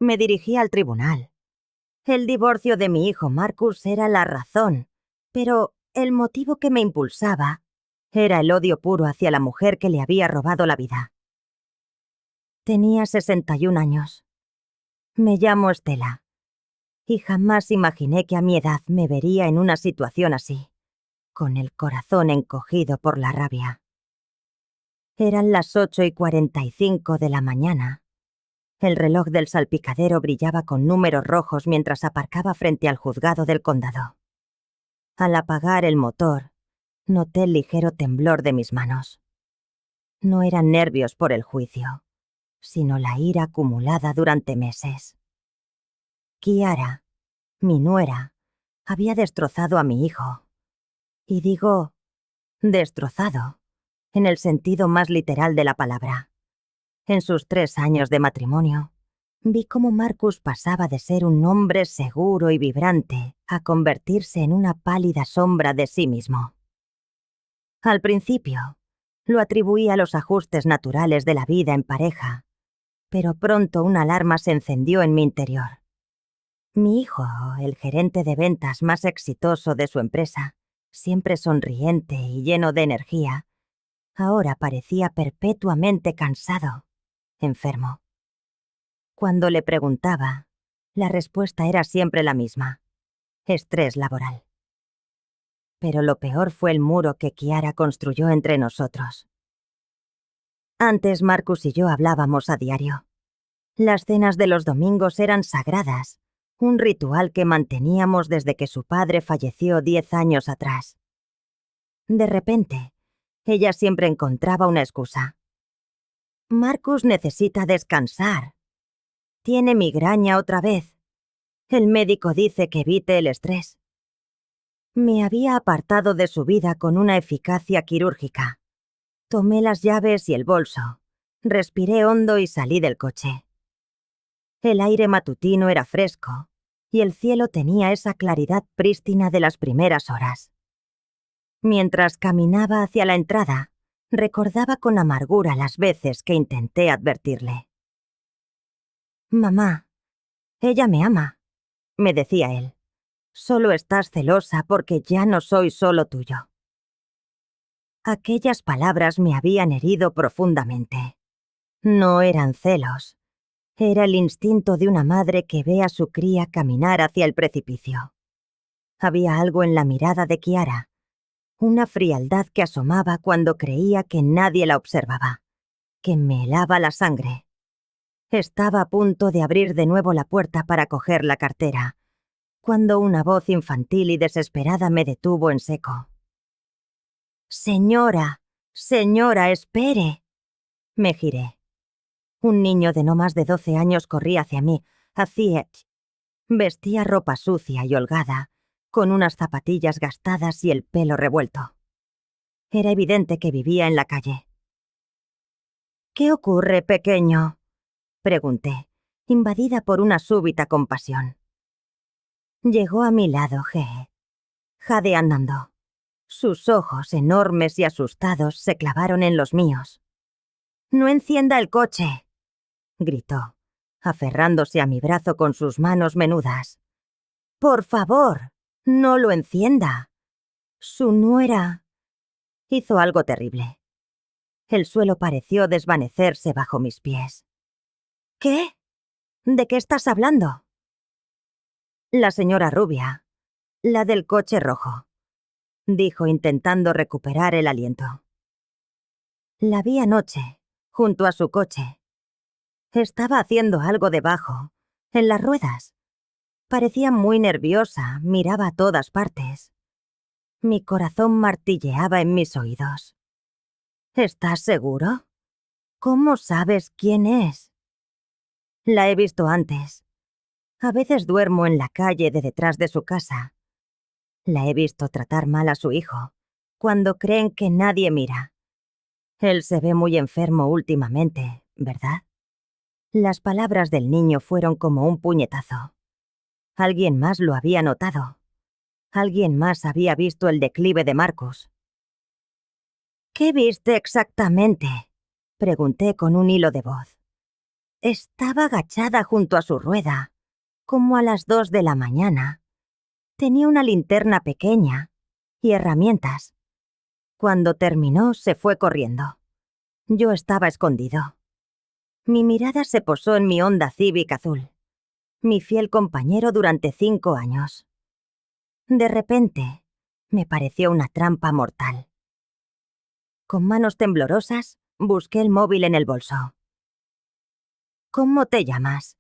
Me dirigí al tribunal. El divorcio de mi hijo Marcus era la razón, pero el motivo que me impulsaba era el odio puro hacia la mujer que le había robado la vida. Tenía 61 años. Me llamo Estela, y jamás imaginé que a mi edad me vería en una situación así, con el corazón encogido por la rabia. Eran las 8:45 de la mañana. El reloj del salpicadero brillaba con números rojos mientras aparcaba frente al juzgado del condado. Al apagar el motor, noté el ligero temblor de mis manos. No eran nervios por el juicio, sino la ira acumulada durante meses. Kiara, mi nuera, había destrozado a mi hijo. Y digo, destrozado, en el sentido más literal de la palabra. En sus 3 años de matrimonio, vi cómo Marcus pasaba de ser un hombre seguro y vibrante a convertirse en una pálida sombra de sí mismo. Al principio, lo atribuí a los ajustes naturales de la vida en pareja, pero pronto una alarma se encendió en mi interior. Mi hijo, el gerente de ventas más exitoso de su empresa, siempre sonriente y lleno de energía, ahora parecía perpetuamente cansado, enfermo. Cuando le preguntaba, la respuesta era siempre la misma: estrés laboral. Pero lo peor fue el muro que Kiara construyó entre nosotros. Antes Marcus y yo hablábamos a diario. Las cenas de los domingos eran sagradas, un ritual que manteníamos desde que su padre falleció 10 años atrás. De repente, ella siempre encontraba una excusa. Marcus necesita descansar. Tiene migraña otra vez. El médico dice que evite el estrés. Me había apartado de su vida con una eficacia quirúrgica. Tomé las llaves y el bolso, respiré hondo y salí del coche. El aire matutino era fresco, y el cielo tenía esa claridad prístina de las primeras horas. Mientras caminaba hacia la entrada, recordaba con amargura las veces que intenté advertirle. «Mamá, ella me ama», me decía él. «Solo estás celosa porque ya no soy solo tuyo». Aquellas palabras me habían herido profundamente. No eran celos. Era el instinto de una madre que ve a su cría caminar hacia el precipicio. Había algo en la mirada de Kiara, una frialdad que asomaba cuando creía que nadie la observaba, que me helaba la sangre. Estaba a punto de abrir de nuevo la puerta para coger la cartera, cuando una voz infantil y desesperada me detuvo en seco. «Señora, señora, espere». Me giré. Un niño de no más de 12 años corría hacia mí, vestía ropa sucia y holgada, con unas zapatillas gastadas y el pelo revuelto. Era evidente que vivía en la calle. «¿Qué ocurre, pequeño?», pregunté, invadida por una súbita compasión. Llegó a mi lado, jadeando. Sus ojos, enormes y asustados, se clavaron en los míos. «No encienda el coche», gritó, aferrándose a mi brazo con sus manos menudas. «Por favor, no lo encienda. Su nuera...» Hizo algo terrible. El suelo pareció desvanecerse bajo mis pies. «¿Qué? ¿De qué estás hablando?» «La señora rubia, la del coche rojo», dijo intentando recuperar el aliento. La vi anoche, junto a su coche. Estaba haciendo algo debajo, en las ruedas. Parecía muy nerviosa, miraba a todas partes. Mi corazón martilleaba en mis oídos. «¿Estás seguro? ¿Cómo sabes quién es?» «La he visto antes. A veces duermo en la calle de detrás de su casa. La he visto tratar mal a su hijo, cuando creen que nadie mira. Él se ve muy enfermo últimamente, ¿verdad?» Las palabras del niño fueron como un puñetazo. Alguien más lo había notado. Alguien más había visto el declive de Marcus. «¿Qué viste exactamente?», pregunté con un hilo de voz. Estaba agachada junto a su rueda, como a las 2 de la mañana. Tenía una linterna pequeña y herramientas. Cuando terminó, se fue corriendo. Yo estaba escondido. Mi mirada se posó en mi Honda Civic azul, mi fiel compañero durante 5 años. De repente, me pareció una trampa mortal. Con manos temblorosas, busqué el móvil en el bolso. ¿Cómo te llamas?,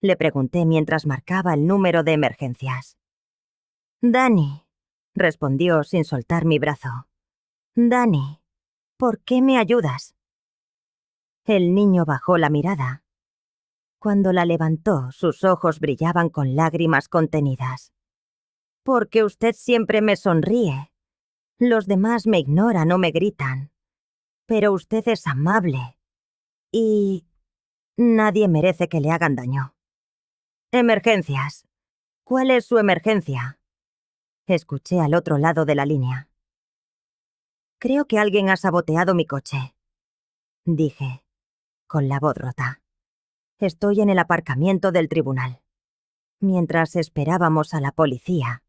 le pregunté mientras marcaba el número de emergencias. Dani, respondió sin soltar mi brazo. Dani, ¿por qué me ayudas? El niño bajó la mirada. Cuando la levantó, sus ojos brillaban con lágrimas contenidas. Porque usted siempre me sonríe. Los demás me ignoran o me gritan. Pero usted es amable. Y nadie merece que le hagan daño. Emergencias. ¿Cuál es su emergencia? Escuché al otro lado de la línea. Creo que alguien ha saboteado mi coche, dije, con la voz rota. Estoy en el aparcamiento del tribunal. Mientras esperábamos a la policía,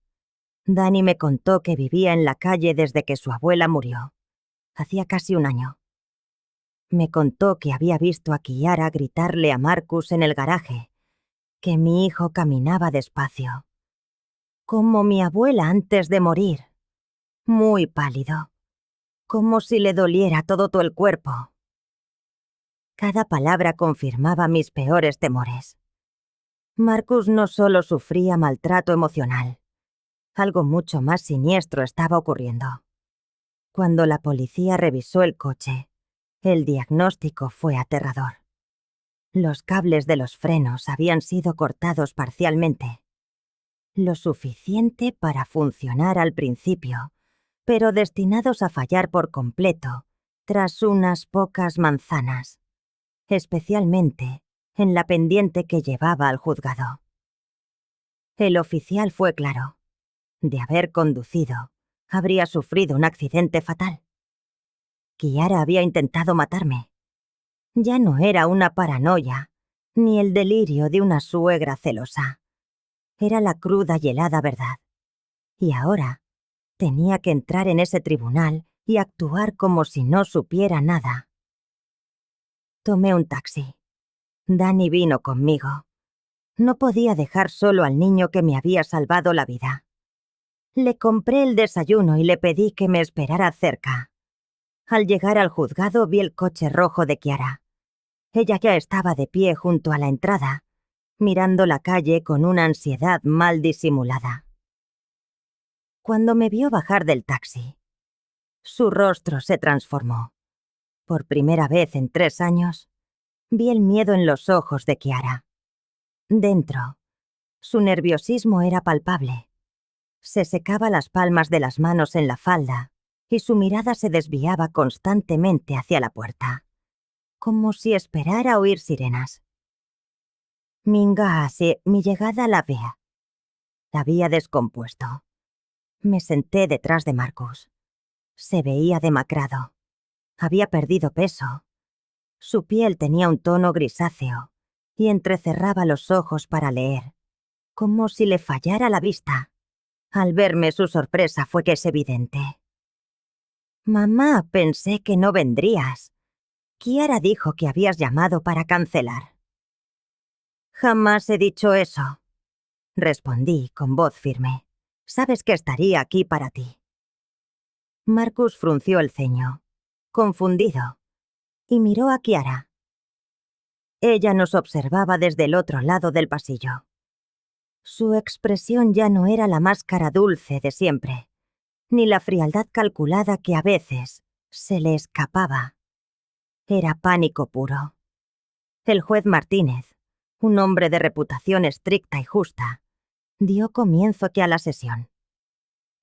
Dani me contó que vivía en la calle desde que su abuela murió. Hacía casi un año. Me contó que había visto a Kiara gritarle a Marcus en el garaje, que mi hijo caminaba despacio, como mi abuela antes de morir, muy pálido, como si le doliera todo el cuerpo. Cada palabra confirmaba mis peores temores. Marcus no solo sufría maltrato emocional, algo mucho más siniestro estaba ocurriendo. Cuando la policía revisó el coche, el diagnóstico fue aterrador. Los cables de los frenos habían sido cortados parcialmente, lo suficiente para funcionar al principio, pero destinados a fallar por completo tras unas pocas manzanas, especialmente en la pendiente que llevaba al juzgado. El oficial fue claro. De haber conducido, habría sufrido un accidente fatal. Kiara había intentado matarme. Ya no era una paranoia, ni el delirio de una suegra celosa. Era la cruda y helada verdad. Y ahora tenía que entrar en ese tribunal y actuar como si no supiera nada. Tomé un taxi. Dani vino conmigo. No podía dejar solo al niño que me había salvado la vida. Le compré el desayuno y le pedí que me esperara cerca. Al llegar al juzgado vi el coche rojo de Kiara. Ella ya estaba de pie junto a la entrada, mirando la calle con una ansiedad mal disimulada. Cuando me vio bajar del taxi, su rostro se transformó. Por primera vez en 3 años, vi el miedo en los ojos de Kiara. Dentro, su nerviosismo era palpable. Se secaba las palmas de las manos en la falda y su mirada se desviaba constantemente hacia la puerta, como si esperara oír sirenas. Minga hace mi llegada la vea. La había descompuesto. Me senté detrás de Marcus. Se veía demacrado. Había perdido peso. Su piel tenía un tono grisáceo y entrecerraba los ojos para leer, como si le fallara la vista. Al verme, su sorpresa fue que es evidente. Mamá, pensé que no vendrías. Kiara dijo que habías llamado para cancelar. Jamás he dicho eso, respondí con voz firme. Sabes que estaría aquí para ti. Marcus frunció el ceño, confundido, y miró a Kiara. Ella nos observaba desde el otro lado del pasillo. Su expresión ya no era la máscara dulce de siempre, ni la frialdad calculada que a veces se le escapaba. Era pánico puro. El juez Martínez, un hombre de reputación estricta y justa, dio comienzo a la sesión.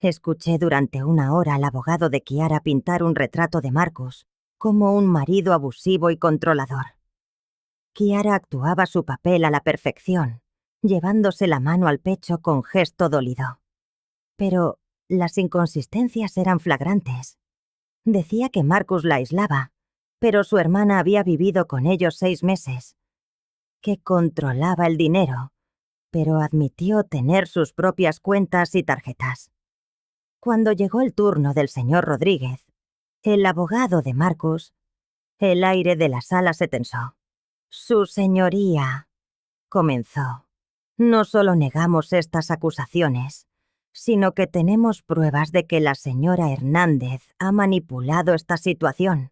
Escuché durante 1 hora al abogado de Kiara pintar un retrato de Marcus como un marido abusivo y controlador. Kiara actuaba su papel a la perfección, llevándose la mano al pecho con gesto dolido. Pero las inconsistencias eran flagrantes. Decía que Marcus la aislaba, pero su hermana había vivido con ellos 6 meses. que controlaba el dinero, pero admitió tener sus propias cuentas y tarjetas. Cuando llegó el turno del señor Rodríguez, el abogado de Marcus, el aire de la sala se tensó. Su señoría, comenzó. No solo negamos estas acusaciones, sino que tenemos pruebas de que la señora Hernández ha manipulado esta situación.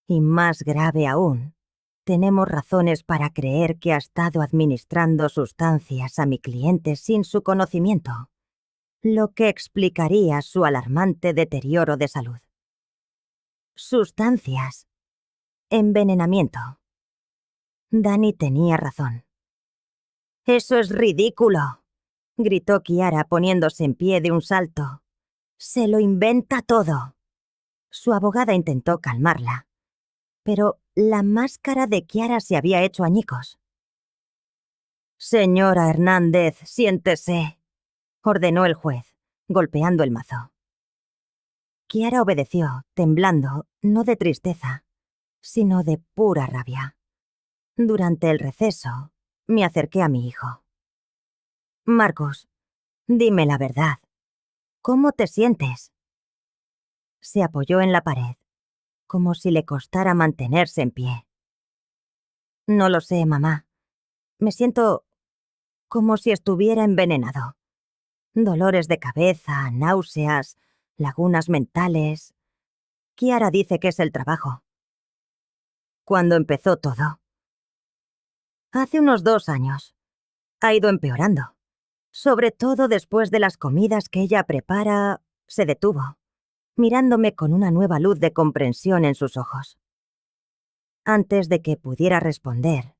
Y más grave aún, tenemos razones para creer que ha estado administrando sustancias a mi cliente sin su conocimiento, lo que explicaría su alarmante deterioro de salud. Sustancias. Envenenamiento. Dani tenía razón. «¡Eso es ridículo!», gritó Kiara poniéndose en pie de un salto. «Se lo inventa todo». Su abogada intentó calmarla, pero la máscara de Kiara se había hecho añicos. «Señora Hernández, siéntese», ordenó el juez, golpeando el mazo. Kiara obedeció, temblando, no de tristeza, sino de pura rabia. Durante el receso, me acerqué a mi hijo. «Marcus, dime la verdad. ¿Cómo te sientes?». Se apoyó en la pared, como si le costara mantenerse en pie. «No lo sé, mamá. Me siento como si estuviera envenenado. Dolores de cabeza, náuseas, lagunas mentales. Kiara dice que es el trabajo». «¿Cuándo empezó todo?». «Hace unos 2 años. Ha ido empeorando. Sobre todo después de las comidas que ella prepara». Se detuvo, mirándome con una nueva luz de comprensión en sus ojos. Antes de que pudiera responder,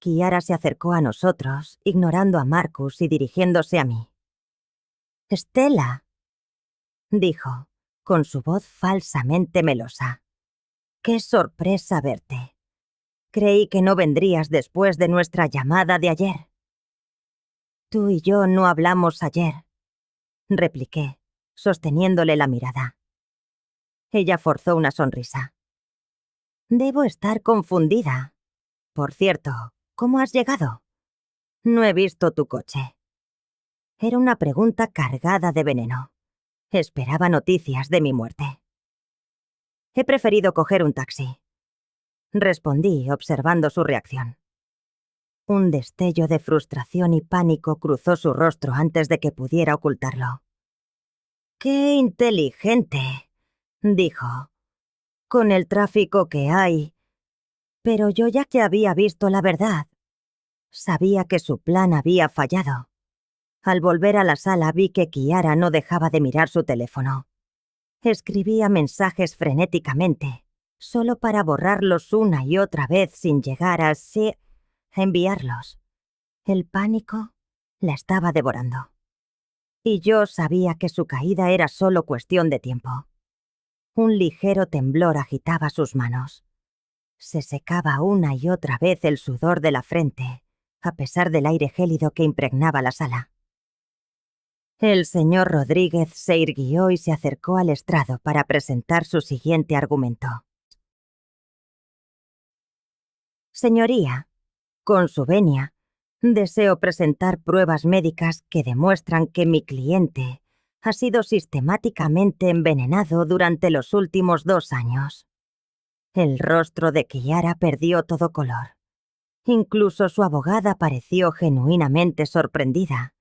Kiara se acercó a nosotros, ignorando a Marcus y dirigiéndose a mí. «Stella», dijo, con su voz falsamente melosa. «Qué sorpresa verte. Creí que no vendrías después de nuestra llamada de ayer». «Tú y yo no hablamos ayer», repliqué, sosteniéndole la mirada. Ella forzó una sonrisa. «Debo estar confundida. Por cierto, ¿cómo has llegado? No he visto tu coche». Era una pregunta cargada de veneno. Esperaba noticias de mi muerte. «He preferido coger un taxi», respondí, observando su reacción. Un destello de frustración y pánico cruzó su rostro antes de que pudiera ocultarlo. «¡Qué inteligente!», dijo. «Con el tráfico que hay». Pero yo ya que había visto la verdad. Sabía que su plan había fallado. Al volver a la sala vi que Kiara no dejaba de mirar su teléfono. Escribía mensajes frenéticamente, solo para borrarlos una y otra vez sin llegar a enviarlos. El pánico la estaba devorando. Y yo sabía que su caída era solo cuestión de tiempo. Un ligero temblor agitaba sus manos. Se secaba una y otra vez el sudor de la frente, a pesar del aire gélido que impregnaba la sala. El señor Rodríguez se irguió y se acercó al estrado para presentar su siguiente argumento. «Señoría, con su venia, deseo presentar pruebas médicas que demuestran que mi cliente ha sido sistemáticamente envenenado durante los últimos 2 años». El rostro de Kiara perdió todo color. Incluso su abogada pareció genuinamente sorprendida,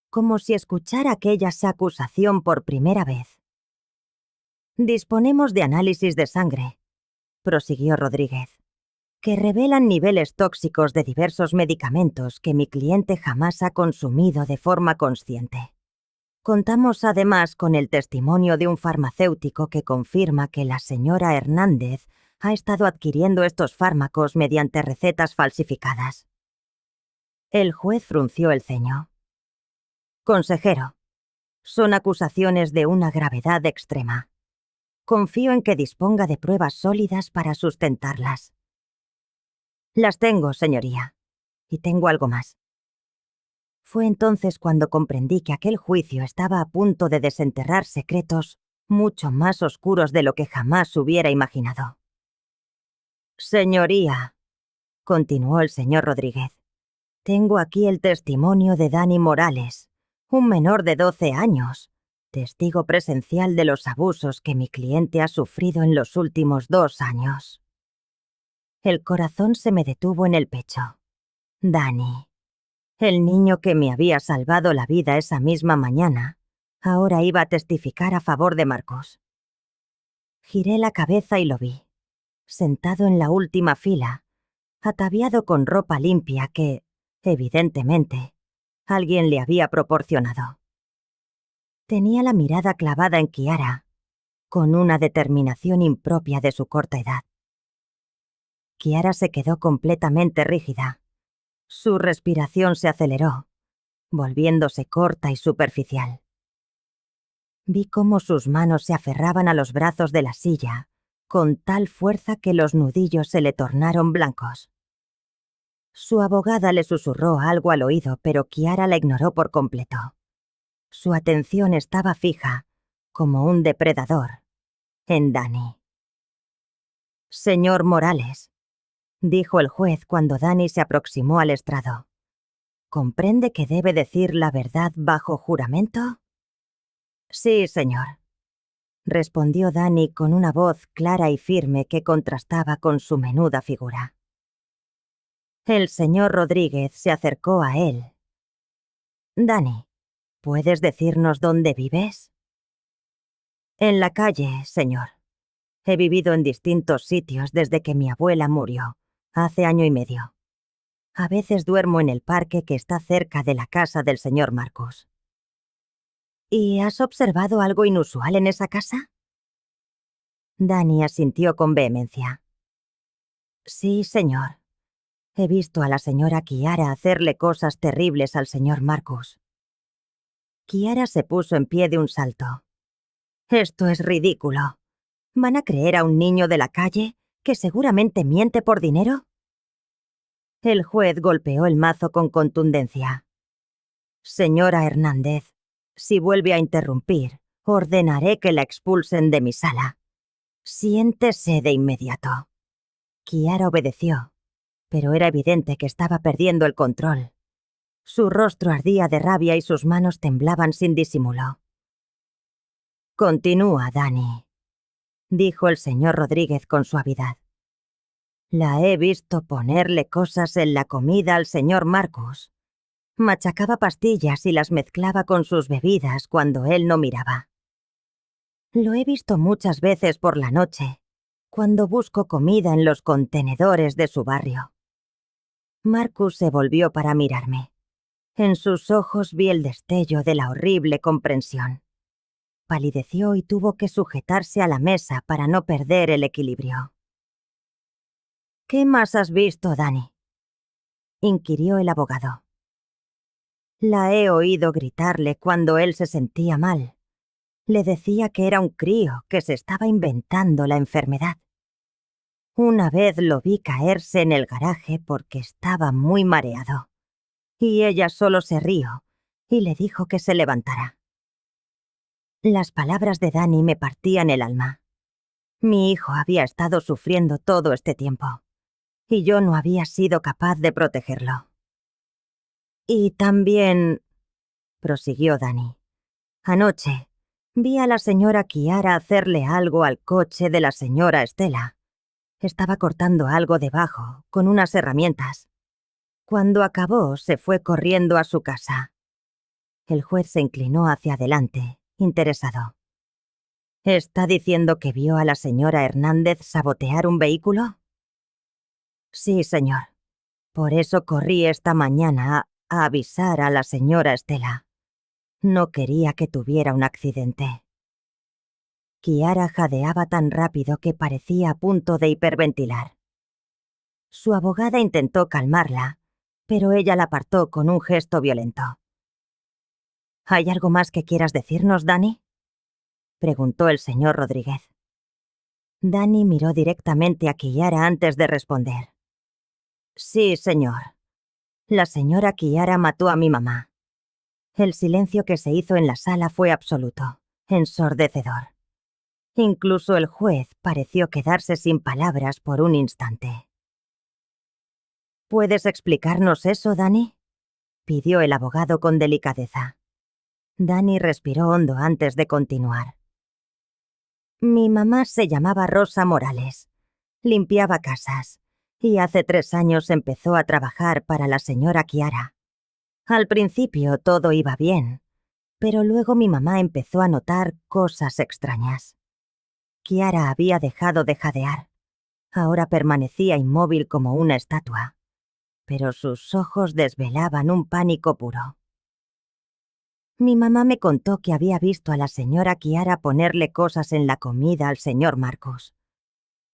como si escuchara aquella acusación por primera vez. «Disponemos de análisis de sangre», prosiguió Rodríguez, «que revelan niveles tóxicos de diversos medicamentos que mi cliente jamás ha consumido de forma consciente. Contamos además con el testimonio de un farmacéutico que confirma que la señora Hernández ha estado adquiriendo estos fármacos mediante recetas falsificadas». El juez frunció el ceño. «Consejero, son acusaciones de una gravedad extrema. Confío en que disponga de pruebas sólidas para sustentarlas». «Las tengo, señoría. Y tengo algo más». Fue entonces cuando comprendí que aquel juicio estaba a punto de desenterrar secretos mucho más oscuros de lo que jamás hubiera imaginado. «Señoría», continuó el señor Rodríguez, Tengo aquí el testimonio de Dani Morales, un menor de 12 años, testigo presencial de los abusos que mi cliente ha sufrido en los últimos 2 años. El corazón se me detuvo en el pecho. Dani, el niño que me había salvado la vida esa misma mañana, ahora iba a testificar a favor de Marcus. Giré la cabeza y lo vi, sentado en la última fila, ataviado con ropa limpia que, evidentemente, alguien le había proporcionado. Tenía la mirada clavada en Kiara, con una determinación impropia de su corta edad. Kiara se quedó completamente rígida. Su respiración se aceleró, volviéndose corta y superficial. Vi cómo sus manos se aferraban a los brazos de la silla, con tal fuerza que los nudillos se le tornaron blancos. Su abogada le susurró algo al oído, pero Kiara la ignoró por completo. Su atención estaba fija, como un depredador, en Dani. «Señor Morales», dijo el juez cuando Dani se aproximó al estrado. «¿Comprende que debe decir la verdad bajo juramento?» «Sí, señor», respondió Dani con una voz clara y firme que contrastaba con su menuda figura. El señor Rodríguez se acercó a él. «Dani, ¿puedes decirnos dónde vives?» «En la calle, señor. He vivido en distintos sitios desde que mi abuela murió, hace 1 año y medio. A veces duermo en el parque que está cerca de la casa del señor Marcus». «¿Y has observado algo inusual en esa casa?» Dani asintió con vehemencia. «Sí, señor. He visto a la señora Kiara hacerle cosas terribles al señor Marcus». Kiara se puso en pie de un salto. «Esto es ridículo. ¿Van a creer a un niño de la calle que seguramente miente por dinero?» El juez golpeó el mazo con contundencia. «Señora Hernández, si vuelve a interrumpir, ordenaré que la expulsen de mi sala. Siéntese de inmediato». Kiara obedeció, pero era evidente que estaba perdiendo el control. Su rostro ardía de rabia y sus manos temblaban sin disimulo. «Continúa, Dani», dijo el señor Rodríguez con suavidad. «La he visto ponerle cosas en la comida al señor Marcus. Machacaba pastillas y las mezclaba con sus bebidas cuando él no miraba. Lo he visto muchas veces por la noche, cuando busco comida en los contenedores de su barrio». Marcus se volvió para mirarme. En sus ojos vi el destello de la horrible comprensión. Palideció y tuvo que sujetarse a la mesa para no perder el equilibrio. «¿Qué más has visto, Dani?», inquirió el abogado. «La he oído gritarle cuando él se sentía mal. Le decía que era un crío, que se estaba inventando la enfermedad. Una vez lo vi caerse en el garaje porque estaba muy mareado, y ella solo se rió y le dijo que se levantara». Las palabras de Dani me partían el alma. Mi hijo había estado sufriendo todo este tiempo, y yo no había sido capaz de protegerlo. «Y también», prosiguió Dani, «anoche vi a la señora Kiara hacerle algo al coche de la señora Estela. Estaba cortando algo debajo, con unas herramientas. Cuando acabó, se fue corriendo a su casa». El juez se inclinó hacia adelante, interesado. «¿Está diciendo que vio a la señora Hernández sabotear un vehículo?» «Sí, señor. Por eso corrí esta mañana a avisar a la señora Estela. No quería que tuviera un accidente». Kiara jadeaba tan rápido que parecía a punto de hiperventilar. Su abogada intentó calmarla, pero ella la apartó con un gesto violento. «¿Hay algo más que quieras decirnos, Dani?», preguntó el señor Rodríguez. Dani miró directamente a Kiara antes de responder. «Sí, señor. La señora Kiara mató a mi mamá». El silencio que se hizo en la sala fue absoluto, ensordecedor. Incluso el juez pareció quedarse sin palabras por un instante. «¿Puedes explicarnos eso, Dani?», pidió el abogado con delicadeza. Dani respiró hondo antes de continuar. Mi mamá se llamaba Rosa Morales. Limpiaba casas y hace 3 años empezó a trabajar para la señora Chiara. Al principio todo iba bien, pero luego mi mamá empezó a notar cosas extrañas. Chiara había dejado de jadear. Ahora permanecía inmóvil como una estatua, pero sus ojos desvelaban un pánico puro. Mi mamá me contó que había visto a la señora Chiara ponerle cosas en la comida al señor Marcus.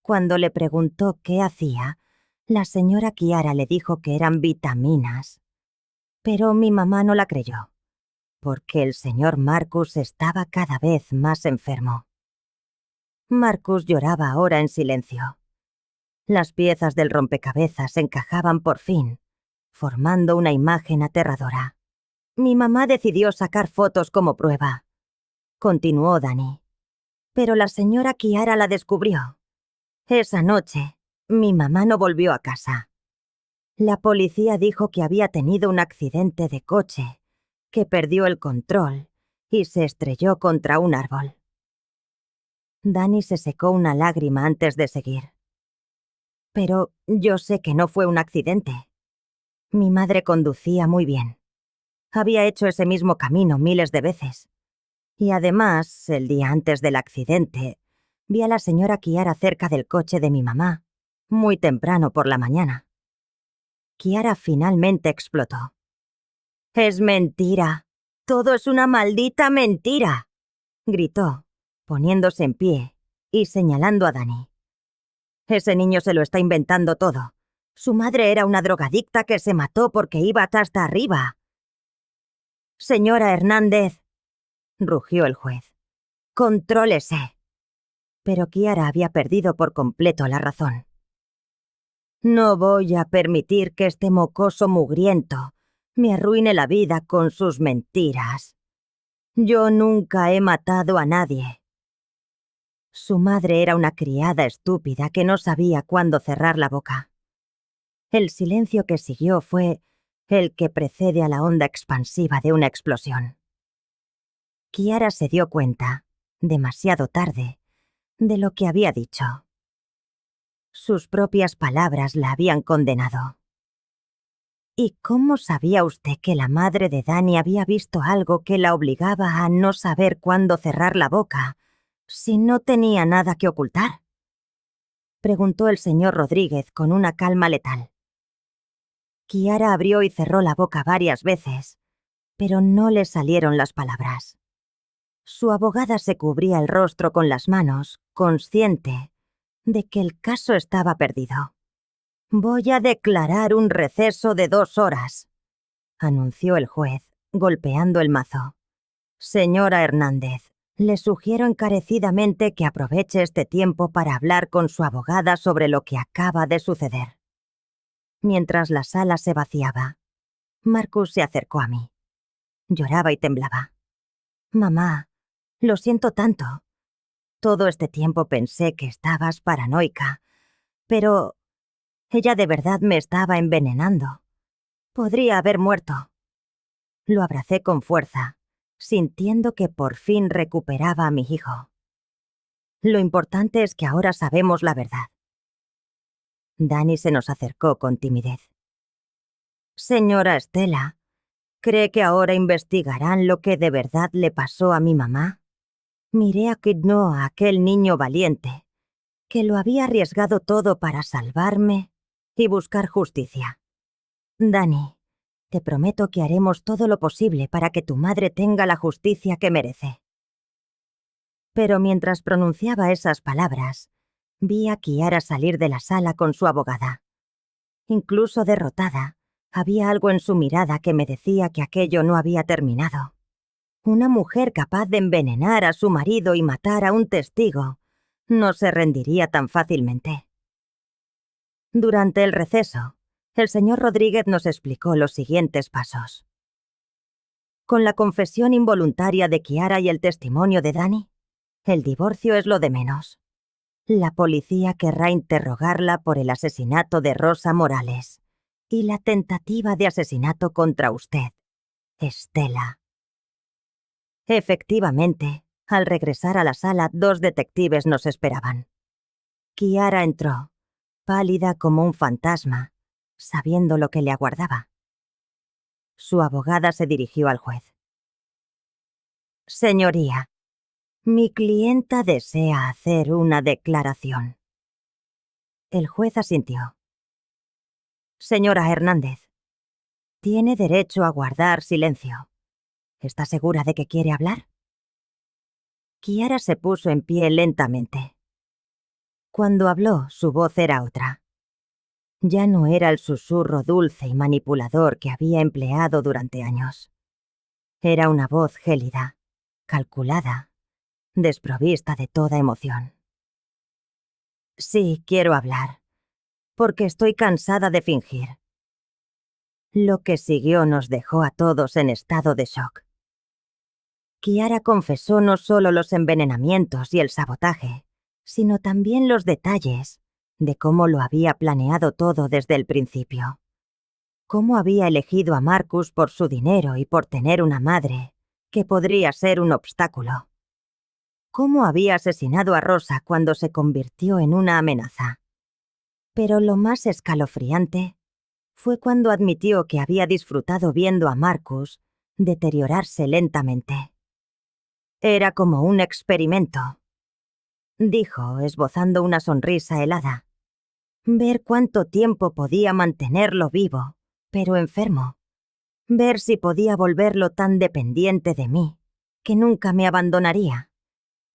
Cuando le preguntó qué hacía, la señora Chiara le dijo que eran vitaminas. Pero mi mamá no la creyó, porque el señor Marcus estaba cada vez más enfermo. Marcus lloraba ahora en silencio. Las piezas del rompecabezas encajaban por fin, formando una imagen aterradora. Mi mamá decidió sacar fotos como prueba. Continuó Dani. Pero la señora Chiara la descubrió. Esa noche, mi mamá no volvió a casa. La policía dijo que había tenido un accidente de coche, que perdió el control y se estrelló contra un árbol. Dani se secó una lágrima antes de seguir. Pero yo sé que no fue un accidente. Mi madre conducía muy bien. Había hecho ese mismo camino miles de veces. Y además, el día antes del accidente, vi a la señora Chiara cerca del coche de mi mamá, muy temprano por la mañana. Chiara finalmente explotó. «¡Es mentira! ¡Todo es una maldita mentira!», gritó, poniéndose en pie y señalando a Dani. «Ese niño se lo está inventando todo. Su madre era una drogadicta que se mató porque iba hasta arriba». «Señora Hernández», rugió el juez, «contrólese». Pero Chiara había perdido por completo la razón. «No voy a permitir que este mocoso mugriento me arruine la vida con sus mentiras. Yo nunca he matado a nadie». Su madre era una criada estúpida que no sabía cuándo cerrar la boca. El silencio que siguió fue el que precede a la onda expansiva de una explosión. Chiara se dio cuenta, demasiado tarde, de lo que había dicho. Sus propias palabras la habían condenado. ¿Y cómo sabía usted que la madre de Dani había visto algo que la obligaba a no saber cuándo cerrar la boca, si no tenía nada que ocultar?, preguntó el señor Rodríguez con una calma letal. Chiara abrió y cerró la boca varias veces, pero no le salieron las palabras. Su abogada se cubría el rostro con las manos, consciente de que el caso estaba perdido. «Voy a declarar un receso de 2 horas», anunció el juez, golpeando el mazo. «Señora Hernández, le sugiero encarecidamente que aproveche este tiempo para hablar con su abogada sobre lo que acaba de suceder». Mientras la sala se vaciaba, Marcus se acercó a mí. Lloraba y temblaba. «Mamá, lo siento tanto. Todo este tiempo pensé que estabas paranoica, pero ella de verdad me estaba envenenando. Podría haber muerto». Lo abracé con fuerza, sintiendo que por fin recuperaba a mi hijo. «Lo importante es que ahora sabemos la verdad». Dani se nos acercó con timidez. «Señora Estela, ¿cree que ahora investigarán lo que de verdad le pasó a mi mamá? Miré a Kidno, aquel niño valiente, que lo había arriesgado todo para salvarme y buscar justicia. Dani, te prometo que haremos todo lo posible para que tu madre tenga la justicia que merece». Pero mientras pronunciaba esas palabras, vi a Chiara salir de la sala con su abogada. Incluso derrotada, había algo en su mirada que me decía que aquello no había terminado. Una mujer capaz de envenenar a su marido y matar a un testigo no se rendiría tan fácilmente. Durante el receso, el señor Rodríguez nos explicó los siguientes pasos. Con la confesión involuntaria de Chiara y el testimonio de Dani, el divorcio es lo de menos. La policía querrá interrogarla por el asesinato de Rosa Morales y la tentativa de asesinato contra usted, Estela. Efectivamente, al regresar a la sala, 2 detectives nos esperaban. Kiara entró, pálida como un fantasma, sabiendo lo que le aguardaba. Su abogada se dirigió al juez. Señoría, mi clienta desea hacer una declaración. El juez asintió. Señora Hernández, tiene derecho a guardar silencio. ¿Está segura de que quiere hablar? Kiara se puso en pie lentamente. Cuando habló, su voz era otra. Ya no era el susurro dulce y manipulador que había empleado durante años. Era una voz gélida, calculada, desprovista de toda emoción. Sí, quiero hablar, porque estoy cansada de fingir. Lo que siguió nos dejó a todos en estado de shock. Kiara confesó no solo los envenenamientos y el sabotaje, sino también los detalles de cómo lo había planeado todo desde el principio. Cómo había elegido a Marcus por su dinero y por tener una madre, que podría ser un obstáculo. Cómo había asesinado a Rosa cuando se convirtió en una amenaza. Pero lo más escalofriante fue cuando admitió que había disfrutado viendo a Marcus deteriorarse lentamente. Era como un experimento, dijo, esbozando una sonrisa helada. Ver cuánto tiempo podía mantenerlo vivo, pero enfermo. Ver si podía volverlo tan dependiente de mí, que nunca me abandonaría,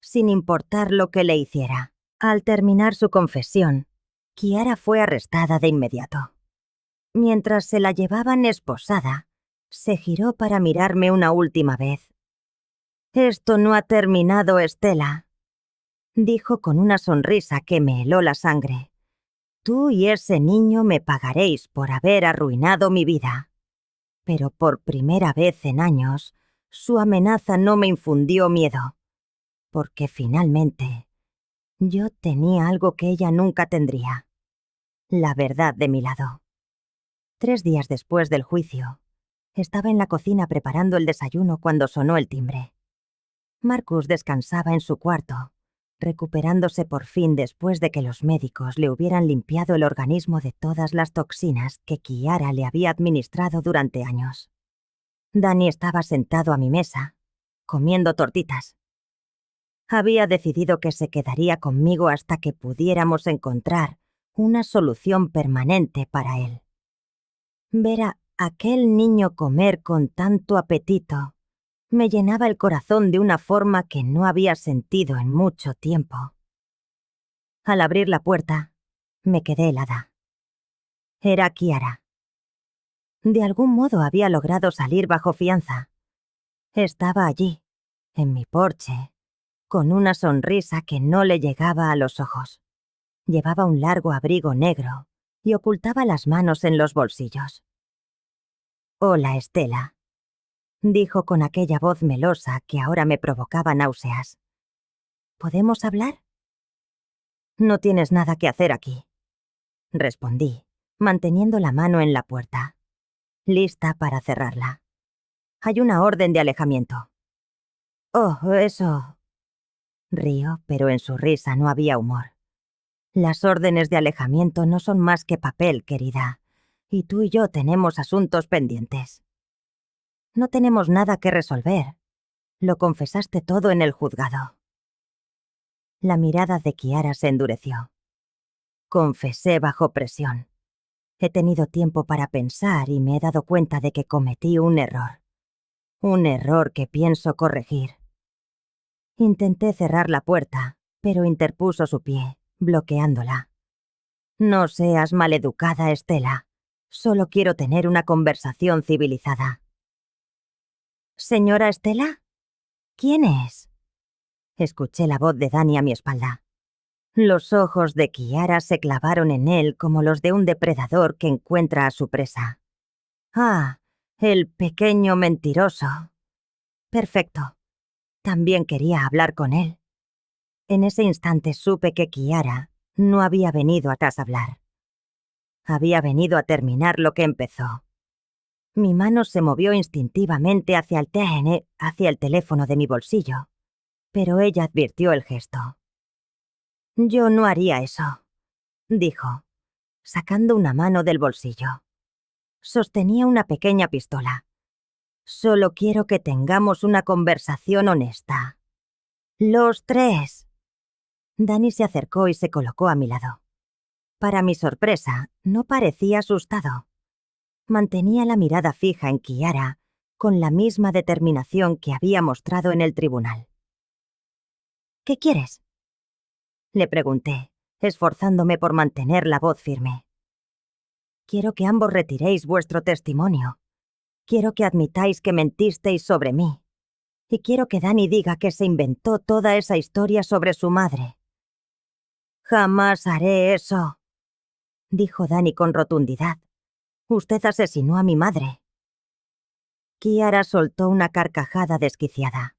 sin importar lo que le hiciera. Al terminar su confesión, Kiara fue arrestada de inmediato. Mientras se la llevaban esposada, se giró para mirarme una última vez. «Esto no ha terminado, Estela», dijo con una sonrisa que me heló la sangre. «Tú y ese niño me pagaréis por haber arruinado mi vida». Pero por primera vez en años, su amenaza no me infundió miedo, porque finalmente yo tenía algo que ella nunca tendría: la verdad de mi lado. 3 días después del juicio, estaba en la cocina preparando el desayuno cuando sonó el timbre. Marcus descansaba en su cuarto, recuperándose por fin después de que los médicos le hubieran limpiado el organismo de todas las toxinas que Kiara le había administrado durante años. Danny estaba sentado a mi mesa, comiendo tortitas. Había decidido que se quedaría conmigo hasta que pudiéramos encontrar una solución permanente para él. Ver a aquel niño comer con tanto apetito me llenaba el corazón de una forma que no había sentido en mucho tiempo. Al abrir la puerta, me quedé helada. Era Kiara. De algún modo había logrado salir bajo fianza. Estaba allí, en mi porche, con una sonrisa que no le llegaba a los ojos. Llevaba un largo abrigo negro y ocultaba las manos en los bolsillos. «Hola, Estela», dijo con aquella voz melosa que ahora me provocaba náuseas. «¿Podemos hablar?» «No tienes nada que hacer aquí», respondí, manteniendo la mano en la puerta, lista para cerrarla. «Hay una orden de alejamiento». «Oh, eso...» Río, pero en su risa no había humor. «Las órdenes de alejamiento no son más que papel, querida, y tú y yo tenemos asuntos pendientes. No tenemos nada que resolver. Lo confesaste todo en el juzgado». La mirada de Kiara se endureció. «Confesé bajo presión. He tenido tiempo para pensar y me he dado cuenta de que cometí un error. Un error que pienso corregir». Intenté cerrar la puerta, pero interpuso su pie, bloqueándola. «No seas maleducada, Estela. Solo quiero tener una conversación civilizada». «¿Señora Estela? ¿Quién es?», escuché la voz de Danny a mi espalda. Los ojos de Kiara se clavaron en él como los de un depredador que encuentra a su presa. «Ah, el pequeño mentiroso. Perfecto. También quería hablar con él». En ese instante supe que Kiara no había venido a hablar. Había venido a terminar lo que empezó. Mi mano se movió instintivamente hacia el teléfono de mi bolsillo, pero ella advirtió el gesto. «Yo no haría eso», dijo, sacando una mano del bolsillo. Sostenía una pequeña pistola. «Solo quiero que tengamos una conversación honesta. Los tres». Danny se acercó y se colocó a mi lado. Para mi sorpresa, no parecía asustado. Mantenía la mirada fija en Kiara, con la misma determinación que había mostrado en el tribunal. «¿Qué quieres?», le pregunté, esforzándome por mantener la voz firme. «Quiero que ambos retiréis vuestro testimonio. Quiero que admitáis que mentisteis sobre mí. Y quiero que Danny diga que se inventó toda esa historia sobre su madre». «Jamás haré eso», dijo Danny con rotundidad. «Usted asesinó a mi madre». Kiara soltó una carcajada desquiciada.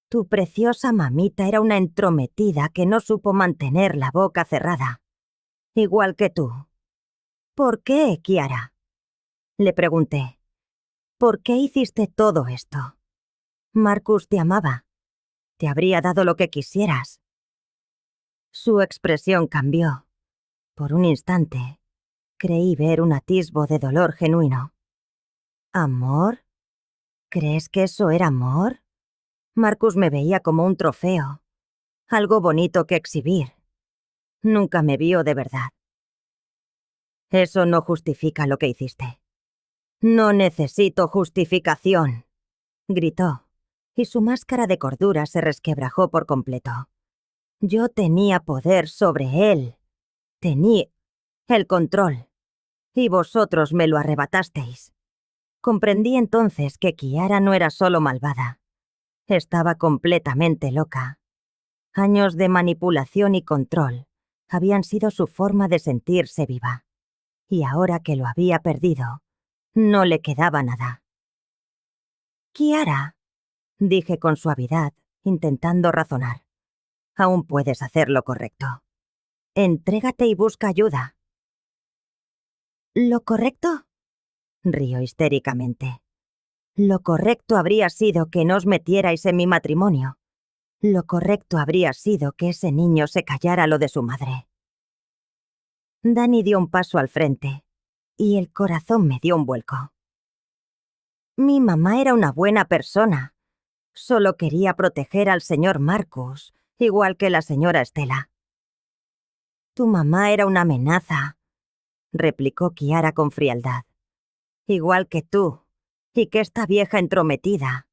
«Tu preciosa mamita era una entrometida que no supo mantener la boca cerrada. Igual que tú». «¿Por qué, Kiara?», le pregunté. «¿Por qué hiciste todo esto? Marcus te amaba. Te habría dado lo que quisieras». Su expresión cambió. Por un instante, creí ver un atisbo de dolor genuino. «¿Amor? ¿Crees que eso era amor? Marcus me veía como un trofeo, algo bonito que exhibir. Nunca me vio de verdad». «Eso no justifica lo que hiciste». «No necesito justificación», gritó, y su máscara de cordura se resquebrajó por completo. «Yo tenía poder sobre él. Tenía el control. Y vosotros me lo arrebatasteis». Comprendí entonces que Kiara no era solo malvada. Estaba completamente loca. Años de manipulación y control habían sido su forma de sentirse viva. Y ahora que lo había perdido, no le quedaba nada. «Kiara», dije con suavidad, intentando razonar. «Aún puedes hacer lo correcto. Entrégate y busca ayuda». «¿Lo correcto?», rió histéricamente. «Lo correcto habría sido que no os metierais en mi matrimonio. Lo correcto habría sido que ese niño se callara lo de su madre». Danny dio un paso al frente, y el corazón me dio un vuelco. «Mi mamá era una buena persona. Solo quería proteger al señor Marcus, igual que la señora Stella». «Tu mamá era una amenaza», replicó Kiara con frialdad. «Igual que tú, y que esta vieja entrometida».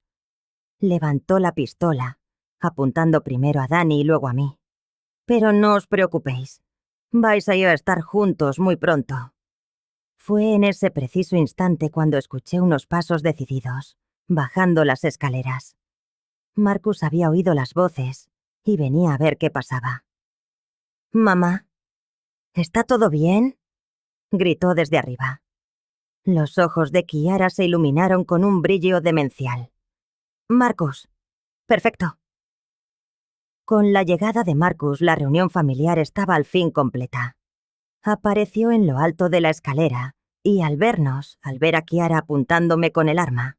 Levantó la pistola, apuntando primero a Danny y luego a mí. «Pero no os preocupéis. Vais a ir a estar juntos muy pronto». Fue en ese preciso instante cuando escuché unos pasos decididos, bajando las escaleras. Marcus había oído las voces y venía a ver qué pasaba. «Mamá, ¿está todo bien?», gritó desde arriba. Los ojos de Kiara se iluminaron con un brillo demencial. «Marcus, perfecto». Con la llegada de Marcus, la reunión familiar estaba al fin completa. Apareció en lo alto de la escalera y al ver a Kiara apuntándome con el arma,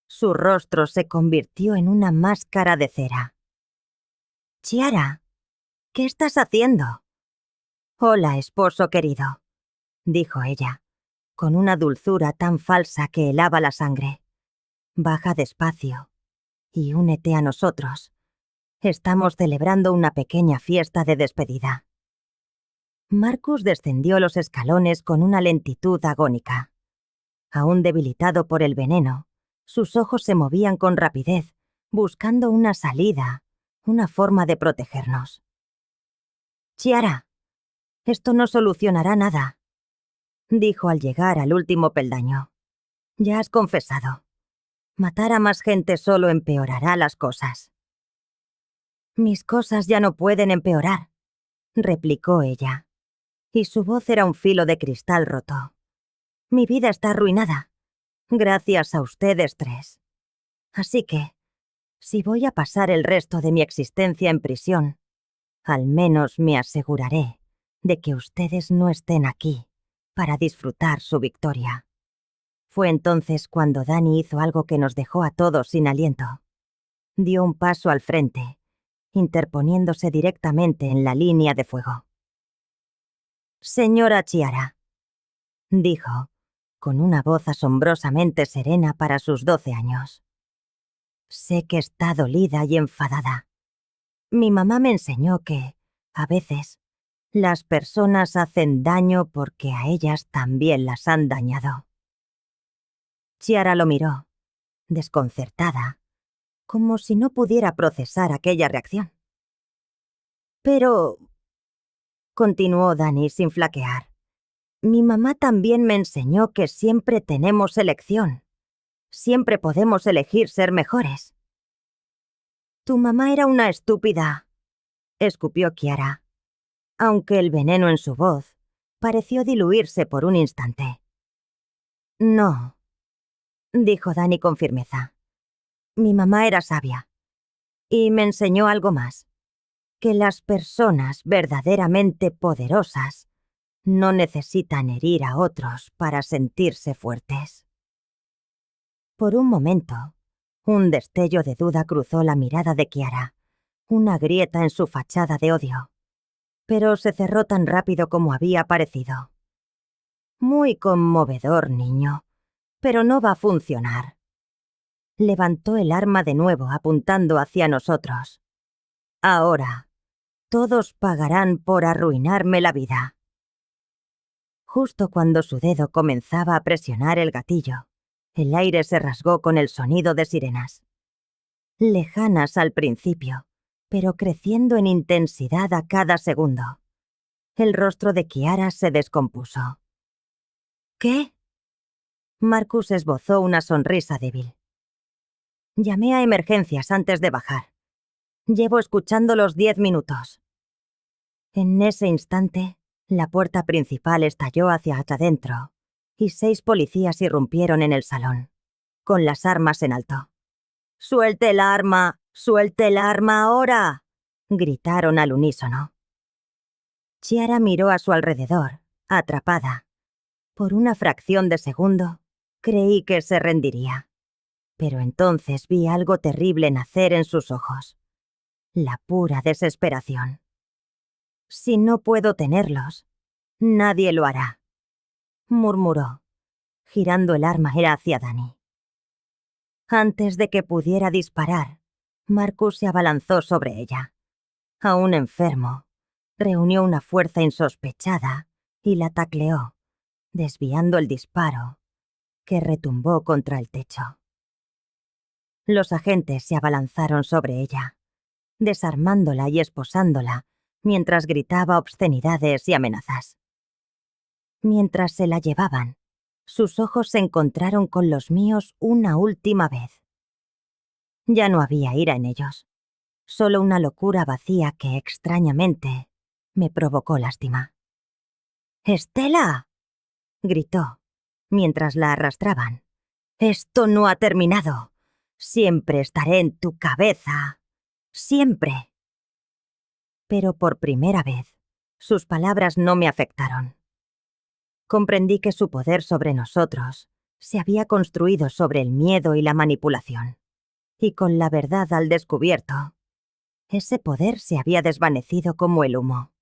su rostro se convirtió en una máscara de cera. «Chiara, ¿qué estás haciendo?». «Hola, esposo querido», dijo ella, con una dulzura tan falsa que helaba la sangre. «Baja despacio y únete a nosotros. Estamos celebrando una pequeña fiesta de despedida». Marcus descendió los escalones con una lentitud agónica. Aún debilitado por el veneno, sus ojos se movían con rapidez, buscando una salida, una forma de protegernos. «Chiara, esto no solucionará nada», dijo al llegar al último peldaño. «Ya has confesado. Matar a más gente solo empeorará las cosas». «Mis cosas ya no pueden empeorar», replicó ella, y su voz era un filo de cristal roto. «Mi vida está arruinada, gracias a ustedes tres. Así que, si voy a pasar el resto de mi existencia en prisión, al menos me aseguraré de que ustedes no estén aquí para disfrutar su victoria. Fue entonces cuando Dani hizo algo que nos dejó a todos sin aliento. Dio un paso al frente, interponiéndose directamente en la línea de fuego. «Señora Chiara», dijo, con una voz asombrosamente serena para sus 12 años. «Sé que está dolida y enfadada. Mi mamá me enseñó que, a veces, las personas hacen daño porque a ellas también las han dañado». Chiara lo miró, desconcertada, como si no pudiera procesar aquella reacción. «Pero», continuó Dani sin flaquear, «mi mamá también me enseñó que siempre tenemos elección. Siempre podemos elegir ser mejores». «Tu mamá era una estúpida», escupió Chiara, aunque el veneno en su voz pareció diluirse por un instante. «No», dijo Dani con firmeza. «Mi mamá era sabia. Y me enseñó algo más. Que las personas verdaderamente poderosas no necesitan herir a otros para sentirse fuertes». Por un momento, un destello de duda cruzó la mirada de Chiara, una grieta en su fachada de odio. Pero se cerró tan rápido como había aparecido. «Muy conmovedor, niño, pero no va a funcionar». Levantó el arma de nuevo apuntando hacia nosotros. «Ahora, todos pagarán por arruinarme la vida». Justo cuando su dedo comenzaba a presionar el gatillo, el aire se rasgó con el sonido de sirenas. Lejanas al principio, pero creciendo en intensidad a cada segundo. El rostro de Chiara se descompuso. «¿Qué?» Marcus esbozó una sonrisa débil. «Llamé a emergencias antes de bajar. Llevo escuchándolos 10 minutos». En ese instante, la puerta principal estalló hacia adentro y 6 policías irrumpieron en el salón, con las armas en alto. «¡Suelte el arma! ¡Suelte el arma ahora!», gritaron al unísono. Chiara miró a su alrededor, atrapada. Por una fracción de segundo, creí que se rendiría. Pero entonces vi algo terrible nacer en sus ojos. La pura desesperación. «Si no puedo tenerlos, nadie lo hará», murmuró, girando el arma hacia Dani. Antes de que pudiera disparar, Marcus se abalanzó sobre ella. Aún enfermo, reunió una fuerza insospechada y la tacleó, desviando el disparo, que retumbó contra el techo. Los agentes se abalanzaron sobre ella, desarmándola y esposándola, mientras gritaba obscenidades y amenazas. Mientras se la llevaban, sus ojos se encontraron con los míos una última vez. Ya no había ira en ellos, solo una locura vacía que, extrañamente, me provocó lástima. «¡Estela!», gritó, mientras la arrastraban. «¡Esto no ha terminado! Siempre estaré en tu cabeza. Siempre». Pero por primera vez, sus palabras no me afectaron. Comprendí que su poder sobre nosotros se había construido sobre el miedo y la manipulación. Y con la verdad al descubierto, ese poder se había desvanecido como el humo.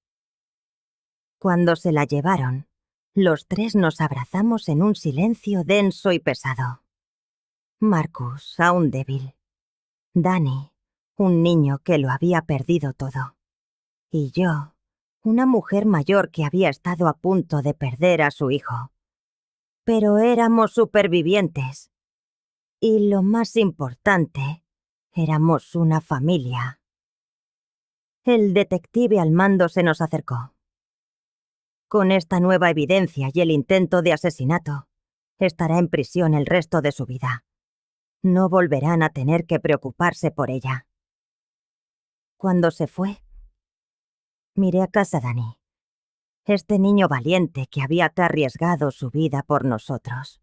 Cuando se la llevaron, los 3 nos abrazamos en un silencio denso y pesado. Marcus, aún débil. Dani, un niño que lo había perdido todo. Y yo, una mujer mayor que había estado a punto de perder a su hijo. Pero éramos supervivientes. Y lo más importante, éramos una familia. El detective al mando se nos acercó. «Con esta nueva evidencia y el intento de asesinato, estará en prisión el resto de su vida. No volverán a tener que preocuparse por ella». Cuando se fue, miré a casa Dani, este niño valiente que había arriesgado su vida por nosotros.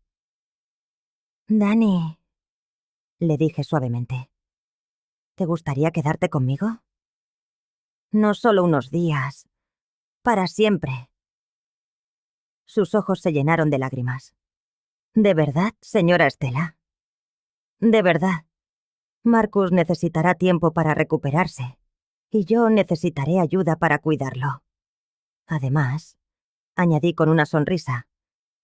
«Dani», le dije suavemente, «¿te gustaría quedarte conmigo? No solo unos días, para siempre». Sus ojos se llenaron de lágrimas. ¿De verdad, señora Stella? De verdad. Marcus necesitará tiempo para recuperarse, y yo necesitaré ayuda para cuidarlo. Además, añadí con una sonrisa,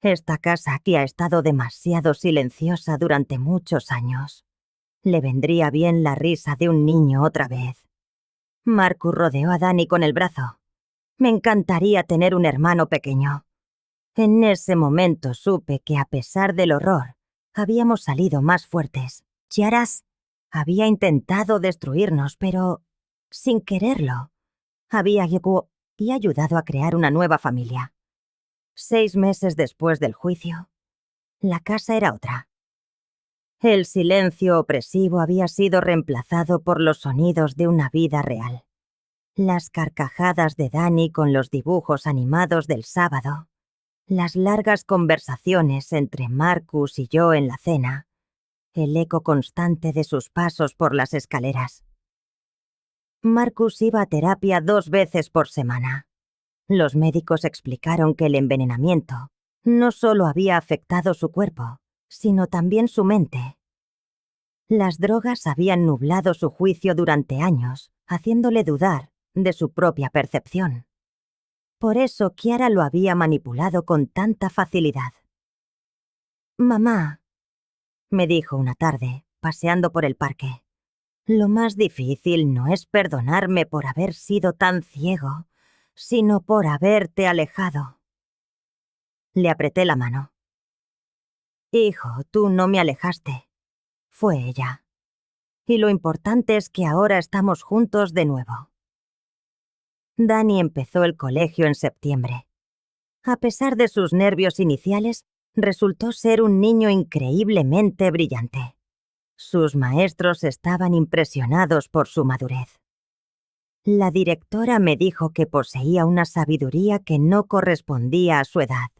esta casa aquí ha estado demasiado silenciosa durante muchos años. Le vendría bien la risa de un niño otra vez. Marcus rodeó a Danny con el brazo. Me encantaría tener un hermano pequeño. En ese momento supe que, a pesar del horror, habíamos salido más fuertes. Chiaras había intentado destruirnos, pero, sin quererlo, había ayudado a crear una nueva familia. 6 meses después del juicio, la casa era otra. El silencio opresivo había sido reemplazado por los sonidos de una vida real. Las carcajadas de Danny con los dibujos animados del sábado, las largas conversaciones entre Marcus y yo en la cena, el eco constante de sus pasos por las escaleras. Marcus iba a terapia 2 veces por semana. Los médicos explicaron que el envenenamiento no solo había afectado su cuerpo, sino también su mente. Las drogas habían nublado su juicio durante años, haciéndole dudar de su propia percepción. Por eso Chiara lo había manipulado con tanta facilidad. «Mamá», me dijo una tarde, paseando por el parque, «lo más difícil no es perdonarme por haber sido tan ciego, sino por haberte alejado». Le apreté la mano. «Hijo, tú no me alejaste. Fue ella. Y lo importante es que ahora estamos juntos de nuevo». Danny empezó el colegio en septiembre. A pesar de sus nervios iniciales, resultó ser un niño increíblemente brillante. Sus maestros estaban impresionados por su madurez. La directora me dijo que poseía una sabiduría que no correspondía a su edad.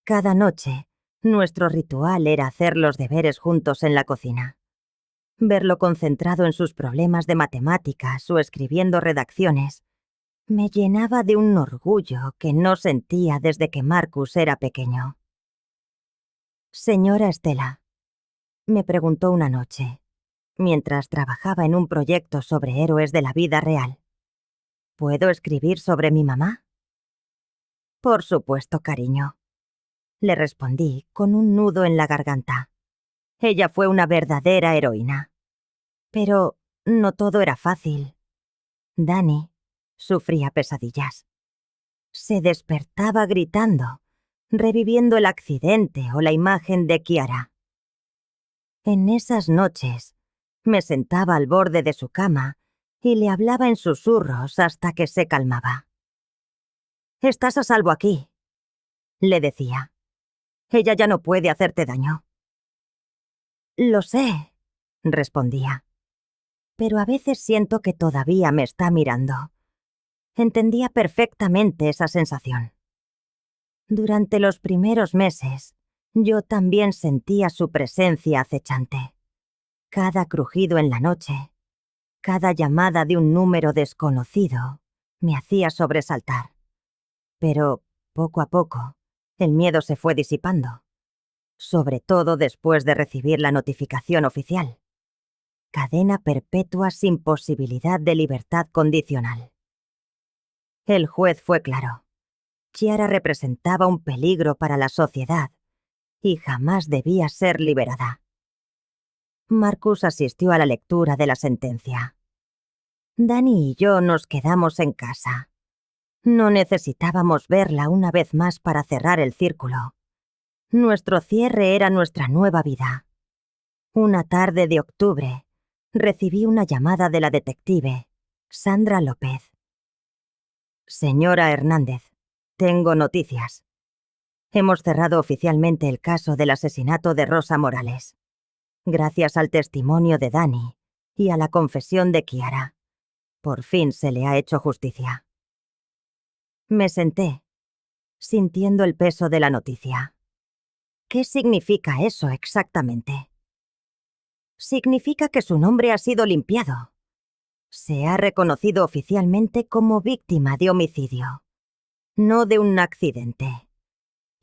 Cada noche, nuestro ritual era hacer los deberes juntos en la cocina. Verlo concentrado en sus problemas de matemáticas o escribiendo redacciones me llenaba de un orgullo que no sentía desde que Marcus era pequeño. «Señora Stella», me preguntó una noche, mientras trabajaba en un proyecto sobre héroes de la vida real, «¿puedo escribir sobre mi mamá?» «Por supuesto, cariño», le respondí con un nudo en la garganta. Ella fue una verdadera heroína. Pero no todo era fácil. Danny sufría pesadillas. Se despertaba gritando, reviviendo el accidente o la imagen de Chiara. En esas noches, me sentaba al borde de su cama y le hablaba en susurros hasta que se calmaba. «Estás a salvo aquí», le decía. «Ella ya no puede hacerte daño». «Lo sé», respondía. «Pero a veces siento que todavía me está mirando». Entendía perfectamente esa sensación. Durante los primeros meses, yo también sentía su presencia acechante. Cada crujido en la noche, cada llamada de un número desconocido, me hacía sobresaltar. Pero, poco a poco, el miedo se fue disipando. Sobre todo después de recibir la notificación oficial. Cadena perpetua sin posibilidad de libertad condicional. El juez fue claro. Chiara representaba un peligro para la sociedad y jamás debía ser liberada. Marcus asistió a la lectura de la sentencia. Danny y yo nos quedamos en casa. No necesitábamos verla una vez más para cerrar el círculo. Nuestro cierre era nuestra nueva vida. Una tarde de octubre, recibí una llamada de la detective, Sandra López. «Señora Hernández, tengo noticias. Hemos cerrado oficialmente el caso del asesinato de Rosa Morales. Gracias al testimonio de Danny y a la confesión de Chiara, por fin se le ha hecho justicia». Me senté, sintiendo el peso de la noticia. ¿Qué significa eso exactamente? Significa que su nombre ha sido limpiado. Se ha reconocido oficialmente como víctima de homicidio, no de un accidente.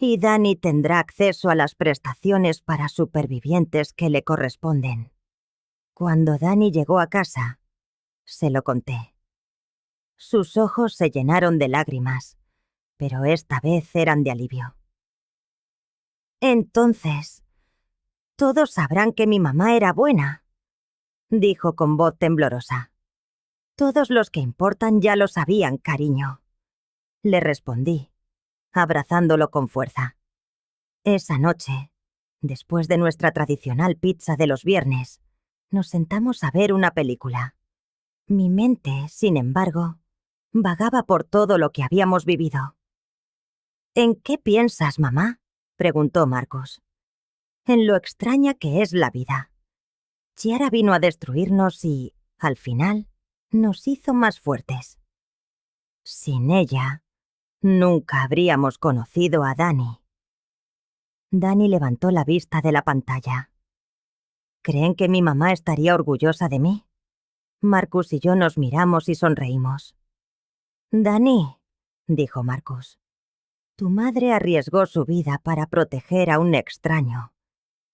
y Dani tendrá acceso a las prestaciones para supervivientes que le corresponden. Cuando Dani llegó a casa, se lo conté. Sus ojos se llenaron de lágrimas, pero esta vez eran de alivio. Entonces, todos sabrán que mi mamá era buena, dijo con voz temblorosa. Todos los que importan ya lo sabían, cariño, le respondí, abrazándolo con fuerza. Esa noche, después de nuestra tradicional pizza de los viernes, nos sentamos a ver una película. Mi mente, sin embargo, vagaba por todo lo que habíamos vivido. ¿En qué piensas, mamá?, preguntó Marcus. En lo extraña que es la vida. Chiara vino a destruirnos y, al final, nos hizo más fuertes. Sin ella, nunca habríamos conocido a Dani. Dani levantó la vista de la pantalla. ¿Creen que mi mamá estaría orgullosa de mí? Marcus y yo nos miramos y sonreímos. Dani, dijo Marcus, tu madre arriesgó su vida para proteger a un extraño.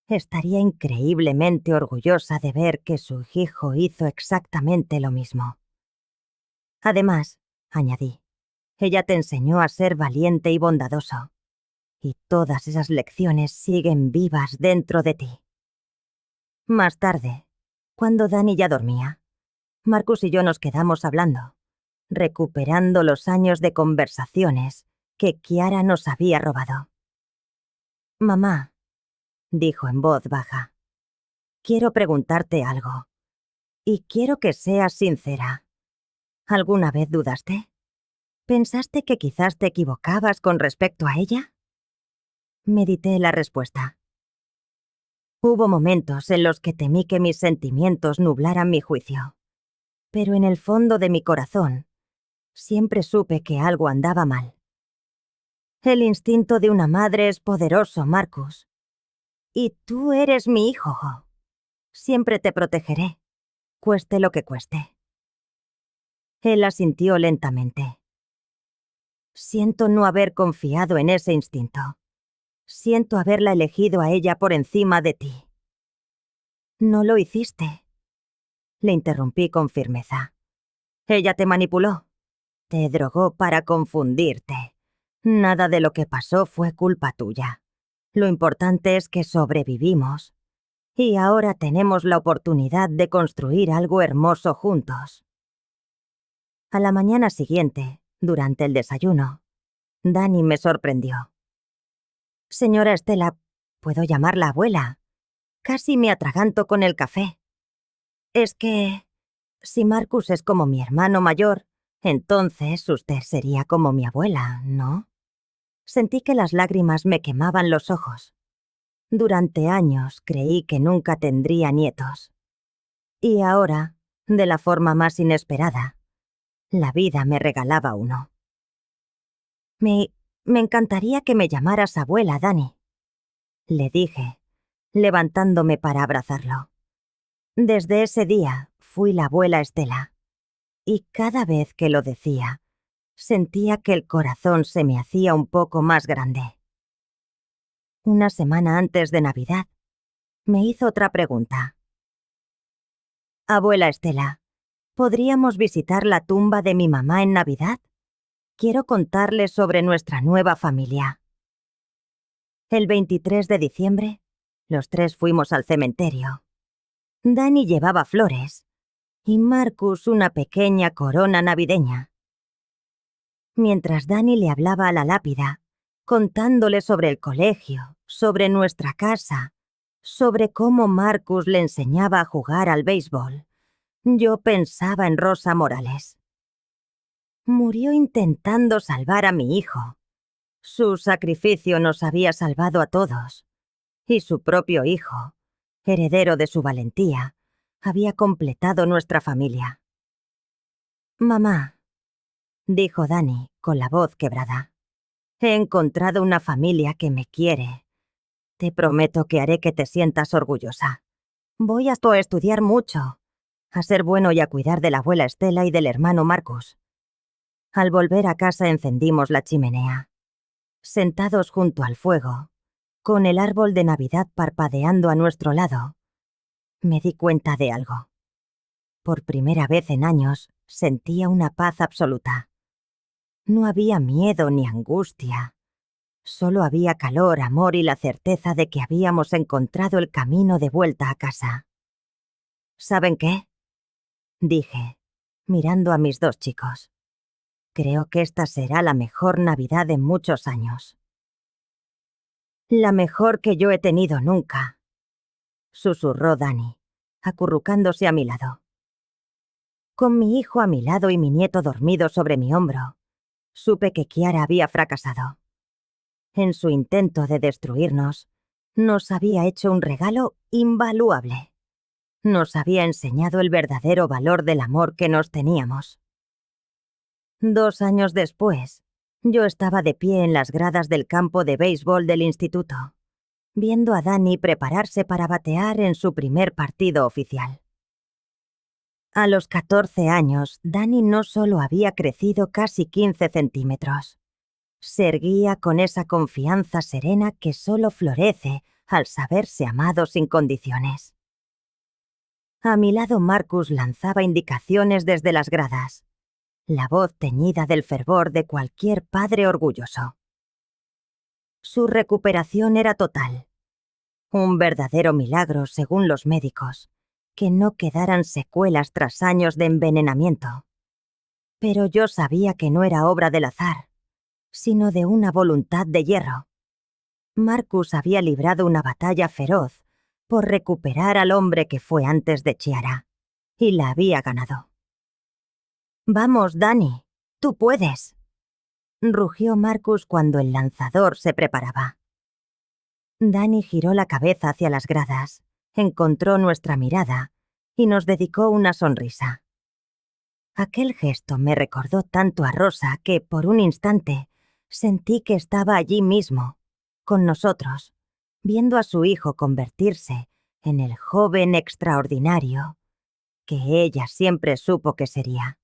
Estaría increíblemente orgullosa de ver que su hijo hizo exactamente lo mismo. Además, añadí, ella te enseñó a ser valiente y bondadoso. Y todas esas lecciones siguen vivas dentro de ti. Más tarde, cuando Dani ya dormía, Marcus y yo nos quedamos hablando, recuperando los años de conversaciones que Chiara nos había robado. Mamá, dijo en voz baja, quiero preguntarte algo. Y quiero que seas sincera. ¿Alguna vez dudaste? ¿Pensaste que quizás te equivocabas con respecto a ella? Medité la respuesta. Hubo momentos en los que temí que mis sentimientos nublaran mi juicio. Pero en el fondo de mi corazón, siempre supe que algo andaba mal. El instinto de una madre es poderoso, Marcus. Y tú eres mi hijo. Siempre te protegeré, cueste lo que cueste. Él asintió lentamente. Siento no haber confiado en ese instinto. Siento haberla elegido a ella por encima de ti. No lo hiciste. Le interrumpí con firmeza. Ella te manipuló. Te drogó para confundirte. Nada de lo que pasó fue culpa tuya. Lo importante es que sobrevivimos. Y ahora tenemos la oportunidad de construir algo hermoso juntos. A la mañana siguiente, durante el desayuno, Dani me sorprendió. Señora Estela, ¿puedo llamarla abuela? Casi me atraganto con el café. Es que, si Marcus es como mi hermano mayor, entonces usted sería como mi abuela, ¿no? Sentí que las lágrimas me quemaban los ojos. Durante años creí que nunca tendría nietos. Y ahora, de la forma más inesperada, la vida me regalaba uno. Me encantaría que me llamaras abuela, Dani, le dije, levantándome para abrazarlo. Desde ese día fui la abuela Estela, y cada vez que lo decía, sentía que el corazón se me hacía un poco más grande. Una semana antes de Navidad, me hizo otra pregunta. Abuela Estela, ¿podríamos visitar la tumba de mi mamá en Navidad? Quiero contarles sobre nuestra nueva familia. El 23 de diciembre, los tres fuimos al cementerio. Dani llevaba flores y Marcus una pequeña corona navideña. Mientras Dani le hablaba a la lápida, contándole sobre el colegio, sobre nuestra casa, sobre cómo Marcus le enseñaba a jugar al béisbol, yo pensaba en Rosa Morales. Murió intentando salvar a mi hijo. Su sacrificio nos había salvado a todos, y su propio hijo, heredero de su valentía, había completado nuestra familia. Mamá, dijo Dani con la voz quebrada, he encontrado una familia que me quiere. Te prometo que haré que te sientas orgullosa. Voy a estudiar mucho, a ser bueno y a cuidar de la abuela Estela y del hermano Marcus. Al volver a casa encendimos la chimenea. Sentados junto al fuego, con el árbol de Navidad parpadeando a nuestro lado, me di cuenta de algo. Por primera vez en años, sentía una paz absoluta. No había miedo ni angustia. Solo había calor, amor y la certeza de que habíamos encontrado el camino de vuelta a casa. ¿Saben qué?, dije, mirando a mis 2 chicos. Creo que esta será la mejor Navidad en muchos años. La mejor que yo he tenido nunca, susurró Dani, acurrucándose a mi lado. Con mi hijo a mi lado y mi nieto dormido sobre mi hombro, supe que Kiara había fracasado. En su intento de destruirnos, nos había hecho un regalo invaluable. Nos había enseñado el verdadero valor del amor que nos teníamos. 2 años después, yo estaba de pie en las gradas del campo de béisbol del instituto, viendo a Dani prepararse para batear en su primer partido oficial. A los 14 años, Dani no solo había crecido casi 15 centímetros. Se erguía con esa confianza serena que solo florece al saberse amado sin condiciones. A mi lado Marcus lanzaba indicaciones desde las gradas, la voz teñida del fervor de cualquier padre orgulloso. Su recuperación era total. Un verdadero milagro, según los médicos, que no quedaran secuelas tras años de envenenamiento. Pero yo sabía que no era obra del azar, sino de una voluntad de hierro. Marcus había librado una batalla feroz por recuperar al hombre que fue antes de Chiara, y la había ganado. «Vamos, Dani, tú puedes», rugió Marcus cuando el lanzador se preparaba. Dani giró la cabeza hacia las gradas, encontró nuestra mirada y nos dedicó una sonrisa. Aquel gesto me recordó tanto a Rosa que, por un instante, sentí que estaba allí mismo, con nosotros, viendo a su hijo convertirse en el joven extraordinario que ella siempre supo que sería.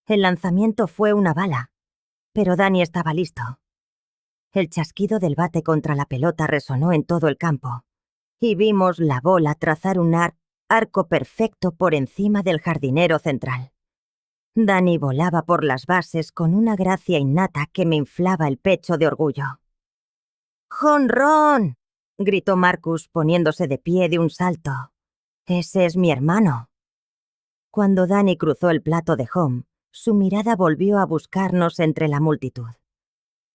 El lanzamiento fue una bala, pero Dani estaba listo. El chasquido del bate contra la pelota resonó en todo el campo, y vimos la bola trazar un arco perfecto por encima del jardinero central. Dani volaba por las bases con una gracia innata que me inflaba el pecho de orgullo. ¡Jonrón!, gritó Marcus poniéndose de pie de un salto. «Ese es mi hermano». Cuando Dani cruzó el plato de home, su mirada volvió a buscarnos entre la multitud.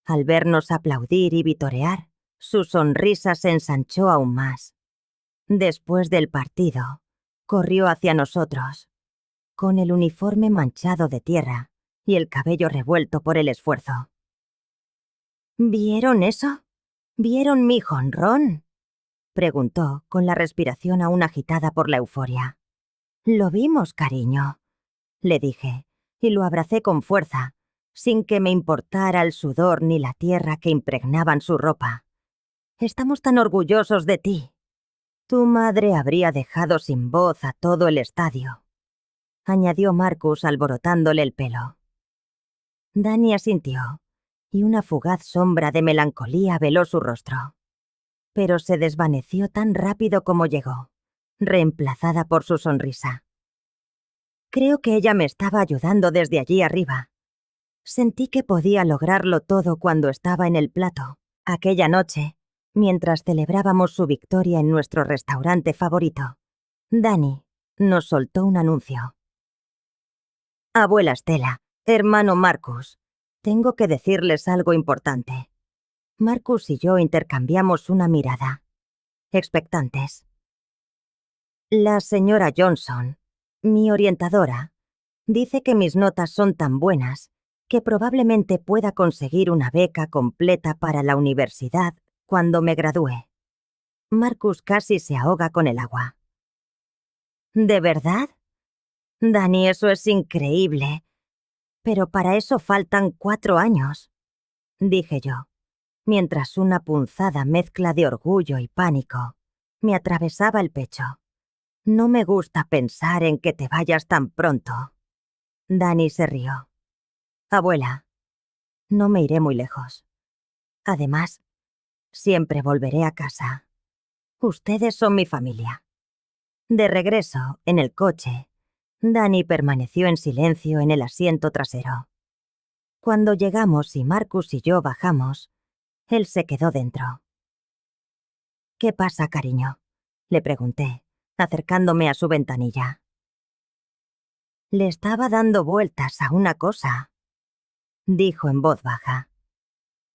Al vernos aplaudir y vitorear, su sonrisa se ensanchó aún más. Después del partido, corrió hacia nosotros, con el uniforme manchado de tierra y el cabello revuelto por el esfuerzo. «¿Vieron eso? ¿Vieron mi jonrón?», preguntó, con la respiración aún agitada por la euforia. «Lo vimos, cariño», le dije, y lo abracé con fuerza, sin que me importara el sudor ni la tierra que impregnaban su ropa. «Estamos tan orgullosos de ti». «Tu madre habría dejado sin voz a todo el estadio», añadió Marcus alborotándole el pelo. Dani asintió, y una fugaz sombra de melancolía veló su rostro. Pero se desvaneció tan rápido como llegó, reemplazada por su sonrisa. Creo que ella me estaba ayudando desde allí arriba. Sentí que podía lograrlo todo cuando estaba en el plato, aquella noche, mientras celebrábamos su victoria en nuestro restaurante favorito. Dani nos soltó un anuncio. «Abuela Stella, hermano Marcus, tengo que decirles algo importante». Marcus y yo intercambiamos una mirada, expectantes. «La señora Johnson, mi orientadora, dice que mis notas son tan buenas que probablemente pueda conseguir una beca completa para la universidad cuando me gradúe». Marcus casi se ahoga con el agua. «¿De verdad? Dani, eso es increíble. Pero para eso faltan 4 años», dije yo, mientras una punzada mezcla de orgullo y pánico me atravesaba el pecho. «No me gusta pensar en que te vayas tan pronto». Dani se rió. «Abuela, no me iré muy lejos. Además, siempre volveré a casa. Ustedes son mi familia. De regreso, en el coche, Dani permaneció en silencio en el asiento trasero. Cuando llegamos y Marcus y yo bajamos, él se quedó dentro. «¿Qué pasa, cariño?», le pregunté, acercándome a su ventanilla. Le estaba dando vueltas a una cosa, dijo en voz baja.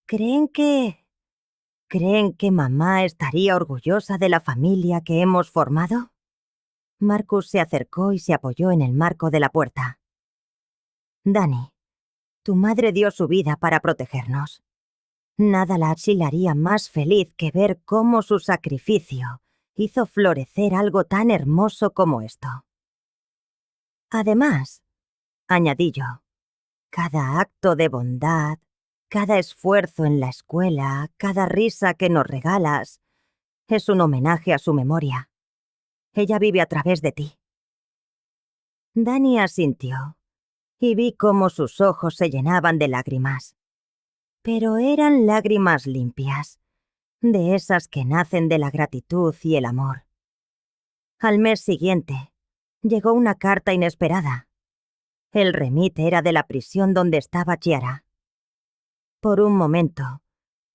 ¿Creen que mamá estaría orgullosa de la familia que hemos formado? Marcus se acercó y se apoyó en el marco de la puerta. Dani, tu madre dio su vida para protegernos. Nada la haría más feliz que ver cómo su sacrificio hizo florecer algo tan hermoso como esto. Además, añadí yo, cada acto de bondad, cada esfuerzo en la escuela, cada risa que nos regalas, es un homenaje a su memoria. Ella vive a través de ti. Dani asintió, y vi cómo sus ojos se llenaban de lágrimas. Pero eran lágrimas limpias, de esas que nacen de la gratitud y el amor. Al mes siguiente, llegó una carta inesperada. El remite era de la prisión donde estaba Chiara. Por un momento,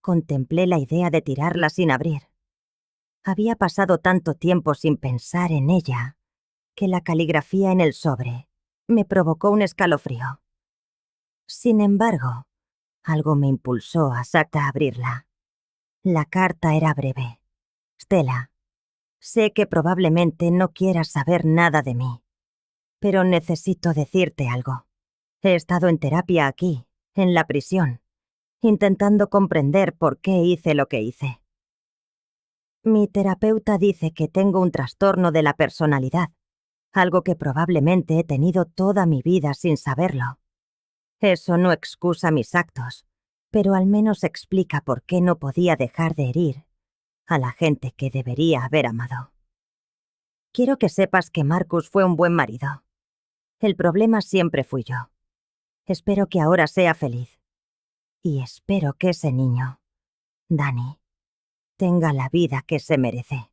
contemplé la idea de tirarla sin abrir. Había pasado tanto tiempo sin pensar en ella, que la caligrafía en el sobre me provocó un escalofrío. Sin embargo, algo me impulsó a abrirla. La carta era breve. Stella, sé que probablemente no quieras saber nada de mí, pero necesito decirte algo. He estado en terapia aquí, en la prisión, intentando comprender por qué hice lo que hice. Mi terapeuta dice que tengo un trastorno de la personalidad, algo que probablemente he tenido toda mi vida sin saberlo. Eso no excusa mis actos, pero al menos explica por qué no podía dejar de herir a la gente que debería haber amado. Quiero que sepas que Marcus fue un buen marido. El problema siempre fui yo. Espero que ahora sea feliz. Y espero que ese niño, Dani, tenga la vida que se merece.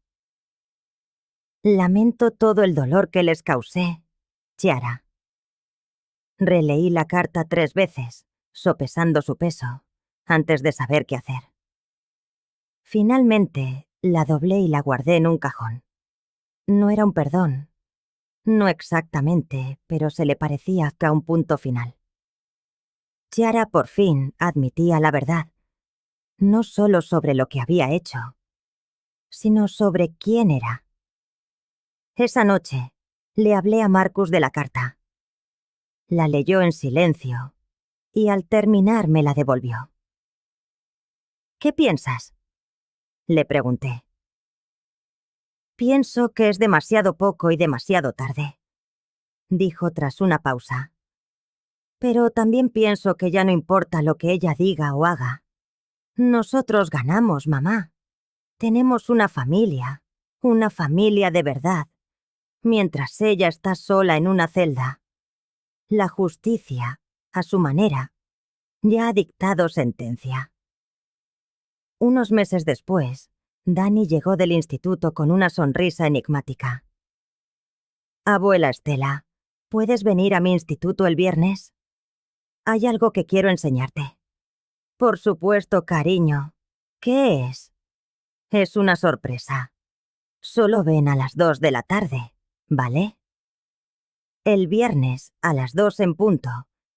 Lamento todo el dolor que les causé, Chiara. Releí la carta 3 veces, sopesando su peso, antes de saber qué hacer. Finalmente, la doblé y la guardé en un cajón. No era un perdón. No exactamente, pero se le parecía a un punto final. Chiara por fin admitía la verdad, no solo sobre lo que había hecho, sino sobre quién era. Esa noche, le hablé a Marcus de la carta. La leyó en silencio, y al terminar me la devolvió. ¿Qué piensas?, le pregunté. Pienso que es demasiado poco y demasiado tarde, dijo tras una pausa. Pero también pienso que ya no importa lo que ella diga o haga. Nosotros ganamos, mamá. Tenemos una familia de verdad, mientras ella está sola en una celda. La justicia, a su manera, ya ha dictado sentencia. Unos meses después, Dani llegó del instituto con una sonrisa enigmática. Abuela Stella, ¿puedes venir a mi instituto el viernes? Hay algo que quiero enseñarte. Por supuesto, cariño. ¿Qué es? Es una sorpresa. Solo ven a las 2 de la tarde, ¿vale? El viernes, a las 2 en punto,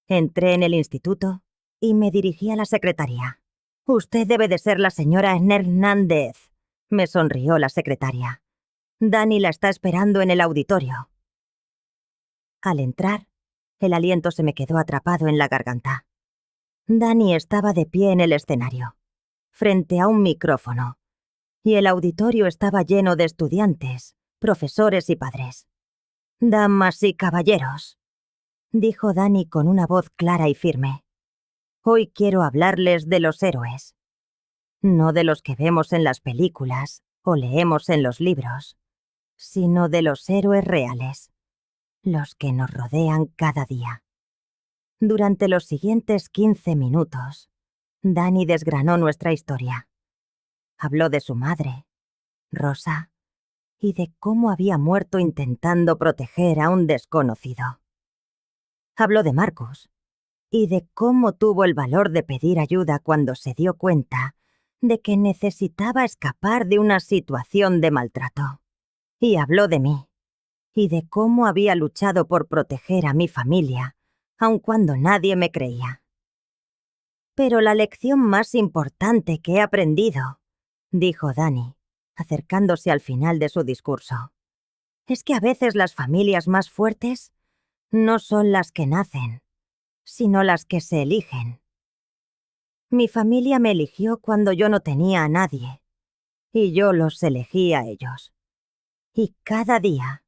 entré en el instituto y me dirigí a la secretaría. Usted debe de ser la señora Hernández, me sonrió la secretaria. Dani la está esperando en el auditorio. Al entrar, el aliento se me quedó atrapado en la garganta. Dani estaba de pie en el escenario, frente a un micrófono, y el auditorio estaba lleno de estudiantes, profesores y padres. Damas y caballeros, dijo Dani con una voz clara y firme. Hoy quiero hablarles de los héroes. No de los que vemos en las películas o leemos en los libros, sino de los héroes reales, los que nos rodean cada día. Durante los siguientes 15 minutos, Dani desgranó nuestra historia. Habló de su madre, Rosa, y de cómo había muerto intentando proteger a un desconocido. Habló de Marcus, y de cómo tuvo el valor de pedir ayuda cuando se dio cuenta de que necesitaba escapar de una situación de maltrato. Y habló de mí, y de cómo había luchado por proteger a mi familia, aun cuando nadie me creía. Pero la lección más importante que he aprendido, dijo Dani, acercándose al final de su discurso, es que a veces las familias más fuertes no son las que nacen, sino las que se eligen. Mi familia me eligió cuando yo no tenía a nadie, y yo los elegí a ellos. Y cada día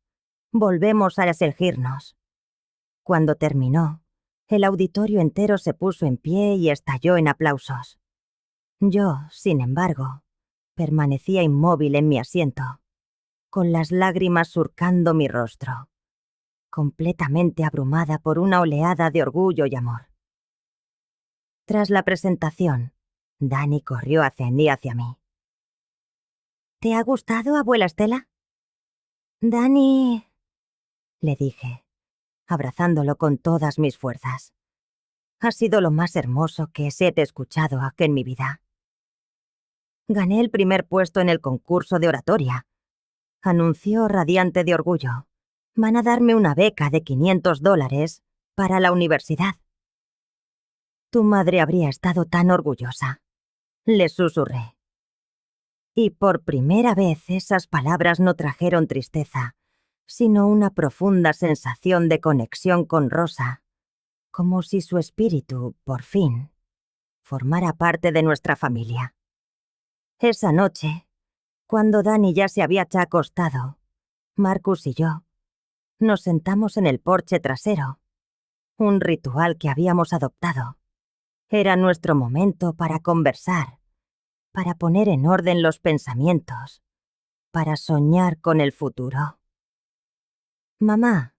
volvemos a elegirnos. Cuando terminó, el auditorio entero se puso en pie y estalló en aplausos. Yo, sin embargo, permanecía inmóvil en mi asiento, con las lágrimas surcando mi rostro, completamente abrumada por una oleada de orgullo y amor. Tras la presentación, Dani corrió hacia mí. ¿Te ha gustado, abuela Estela? Dani, le dije, abrazándolo con todas mis fuerzas. Ha sido lo más hermoso que he escuchado aquí en mi vida. Gané el primer puesto en el concurso de oratoria, anunció radiante de orgullo. Van a darme una beca de $500 para la universidad. Tu madre habría estado tan orgullosa, le susurré. Y por primera vez esas palabras no trajeron tristeza, sino una profunda sensación de conexión con Rosa, como si su espíritu, por fin, formara parte de nuestra familia. Esa noche, cuando Dani ya se había acostado, Marcus y yo nos sentamos en el porche trasero, un ritual que habíamos adoptado. Era nuestro momento para conversar, para poner en orden los pensamientos, para soñar con el futuro. Mamá,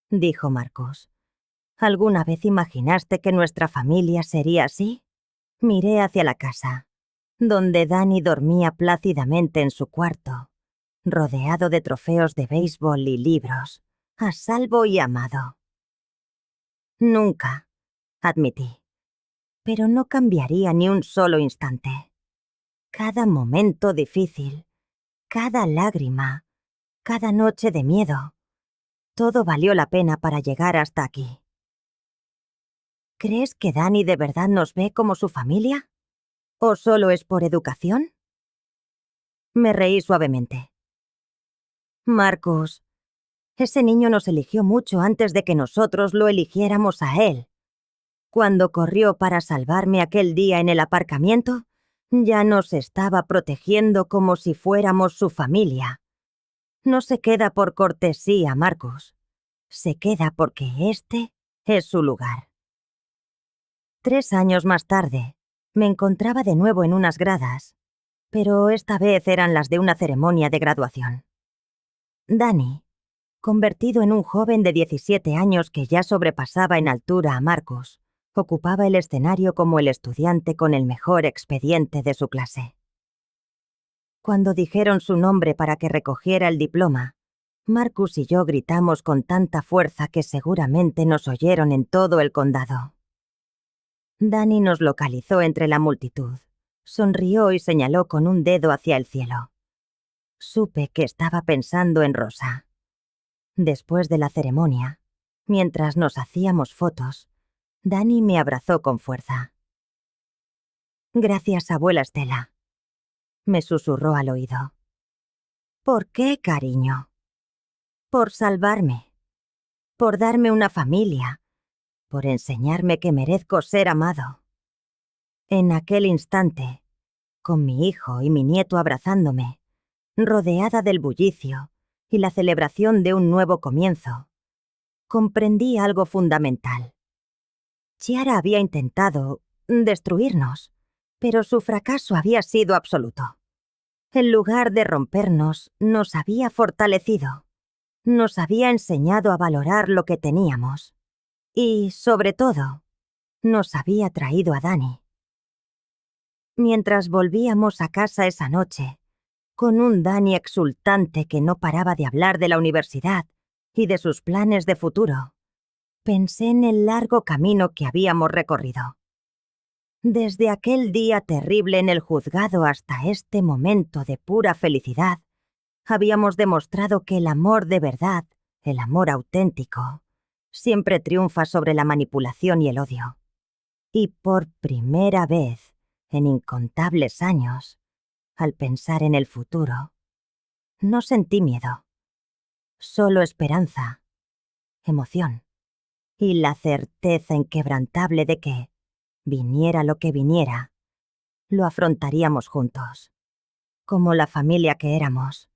dijo Marcus, ¿alguna vez imaginaste que nuestra familia sería así? Miré hacia la casa, donde Dani dormía plácidamente en su cuarto, rodeado de trofeos de béisbol y libros, a salvo y amado. Nunca, admití, pero no cambiaría ni un solo instante. Cada momento difícil, cada lágrima, cada noche de miedo, todo valió la pena para llegar hasta aquí. ¿Crees que Dani de verdad nos ve como su familia? ¿O solo es por educación? Me reí suavemente. Marcus, ese niño nos eligió mucho antes de que nosotros lo eligiéramos a él. Cuando corrió para salvarme aquel día en el aparcamiento, ya nos estaba protegiendo como si fuéramos su familia. No se queda por cortesía, Marcus. Se queda porque este es su lugar. 3 años más tarde, me encontraba de nuevo en unas gradas, pero esta vez eran las de una ceremonia de graduación. Dani, convertido en un joven de 17 años que ya sobrepasaba en altura a Marcus, ocupaba el escenario como el estudiante con el mejor expediente de su clase. Cuando dijeron su nombre para que recogiera el diploma, Marcus y yo gritamos con tanta fuerza que seguramente nos oyeron en todo el condado. Dani nos localizó entre la multitud, sonrió y señaló con un dedo hacia el cielo. Supe que estaba pensando en Rosa. Después de la ceremonia, mientras nos hacíamos fotos, Dani me abrazó con fuerza. Gracias, abuela Estela, me susurró al oído. ¿Por qué, cariño? Por salvarme, por darme una familia, por enseñarme que merezco ser amado. En aquel instante, con mi hijo y mi nieto abrazándome, rodeada del bullicio y la celebración de un nuevo comienzo, comprendí algo fundamental. Chiara había intentado destruirnos, pero su fracaso había sido absoluto. En lugar de rompernos, nos había fortalecido. Nos había enseñado a valorar lo que teníamos. Y, sobre todo, nos había traído a Dani. Mientras volvíamos a casa esa noche, con un Danny exultante que no paraba de hablar de la universidad y de sus planes de futuro, pensé en el largo camino que habíamos recorrido. Desde aquel día terrible en el juzgado hasta este momento de pura felicidad, habíamos demostrado que el amor de verdad, el amor auténtico, siempre triunfa sobre la manipulación y el odio. Y por primera vez, en incontables años, al pensar en el futuro, no sentí miedo, solo esperanza, emoción y la certeza inquebrantable de que, viniera lo que viniera, lo afrontaríamos juntos, como la familia que éramos,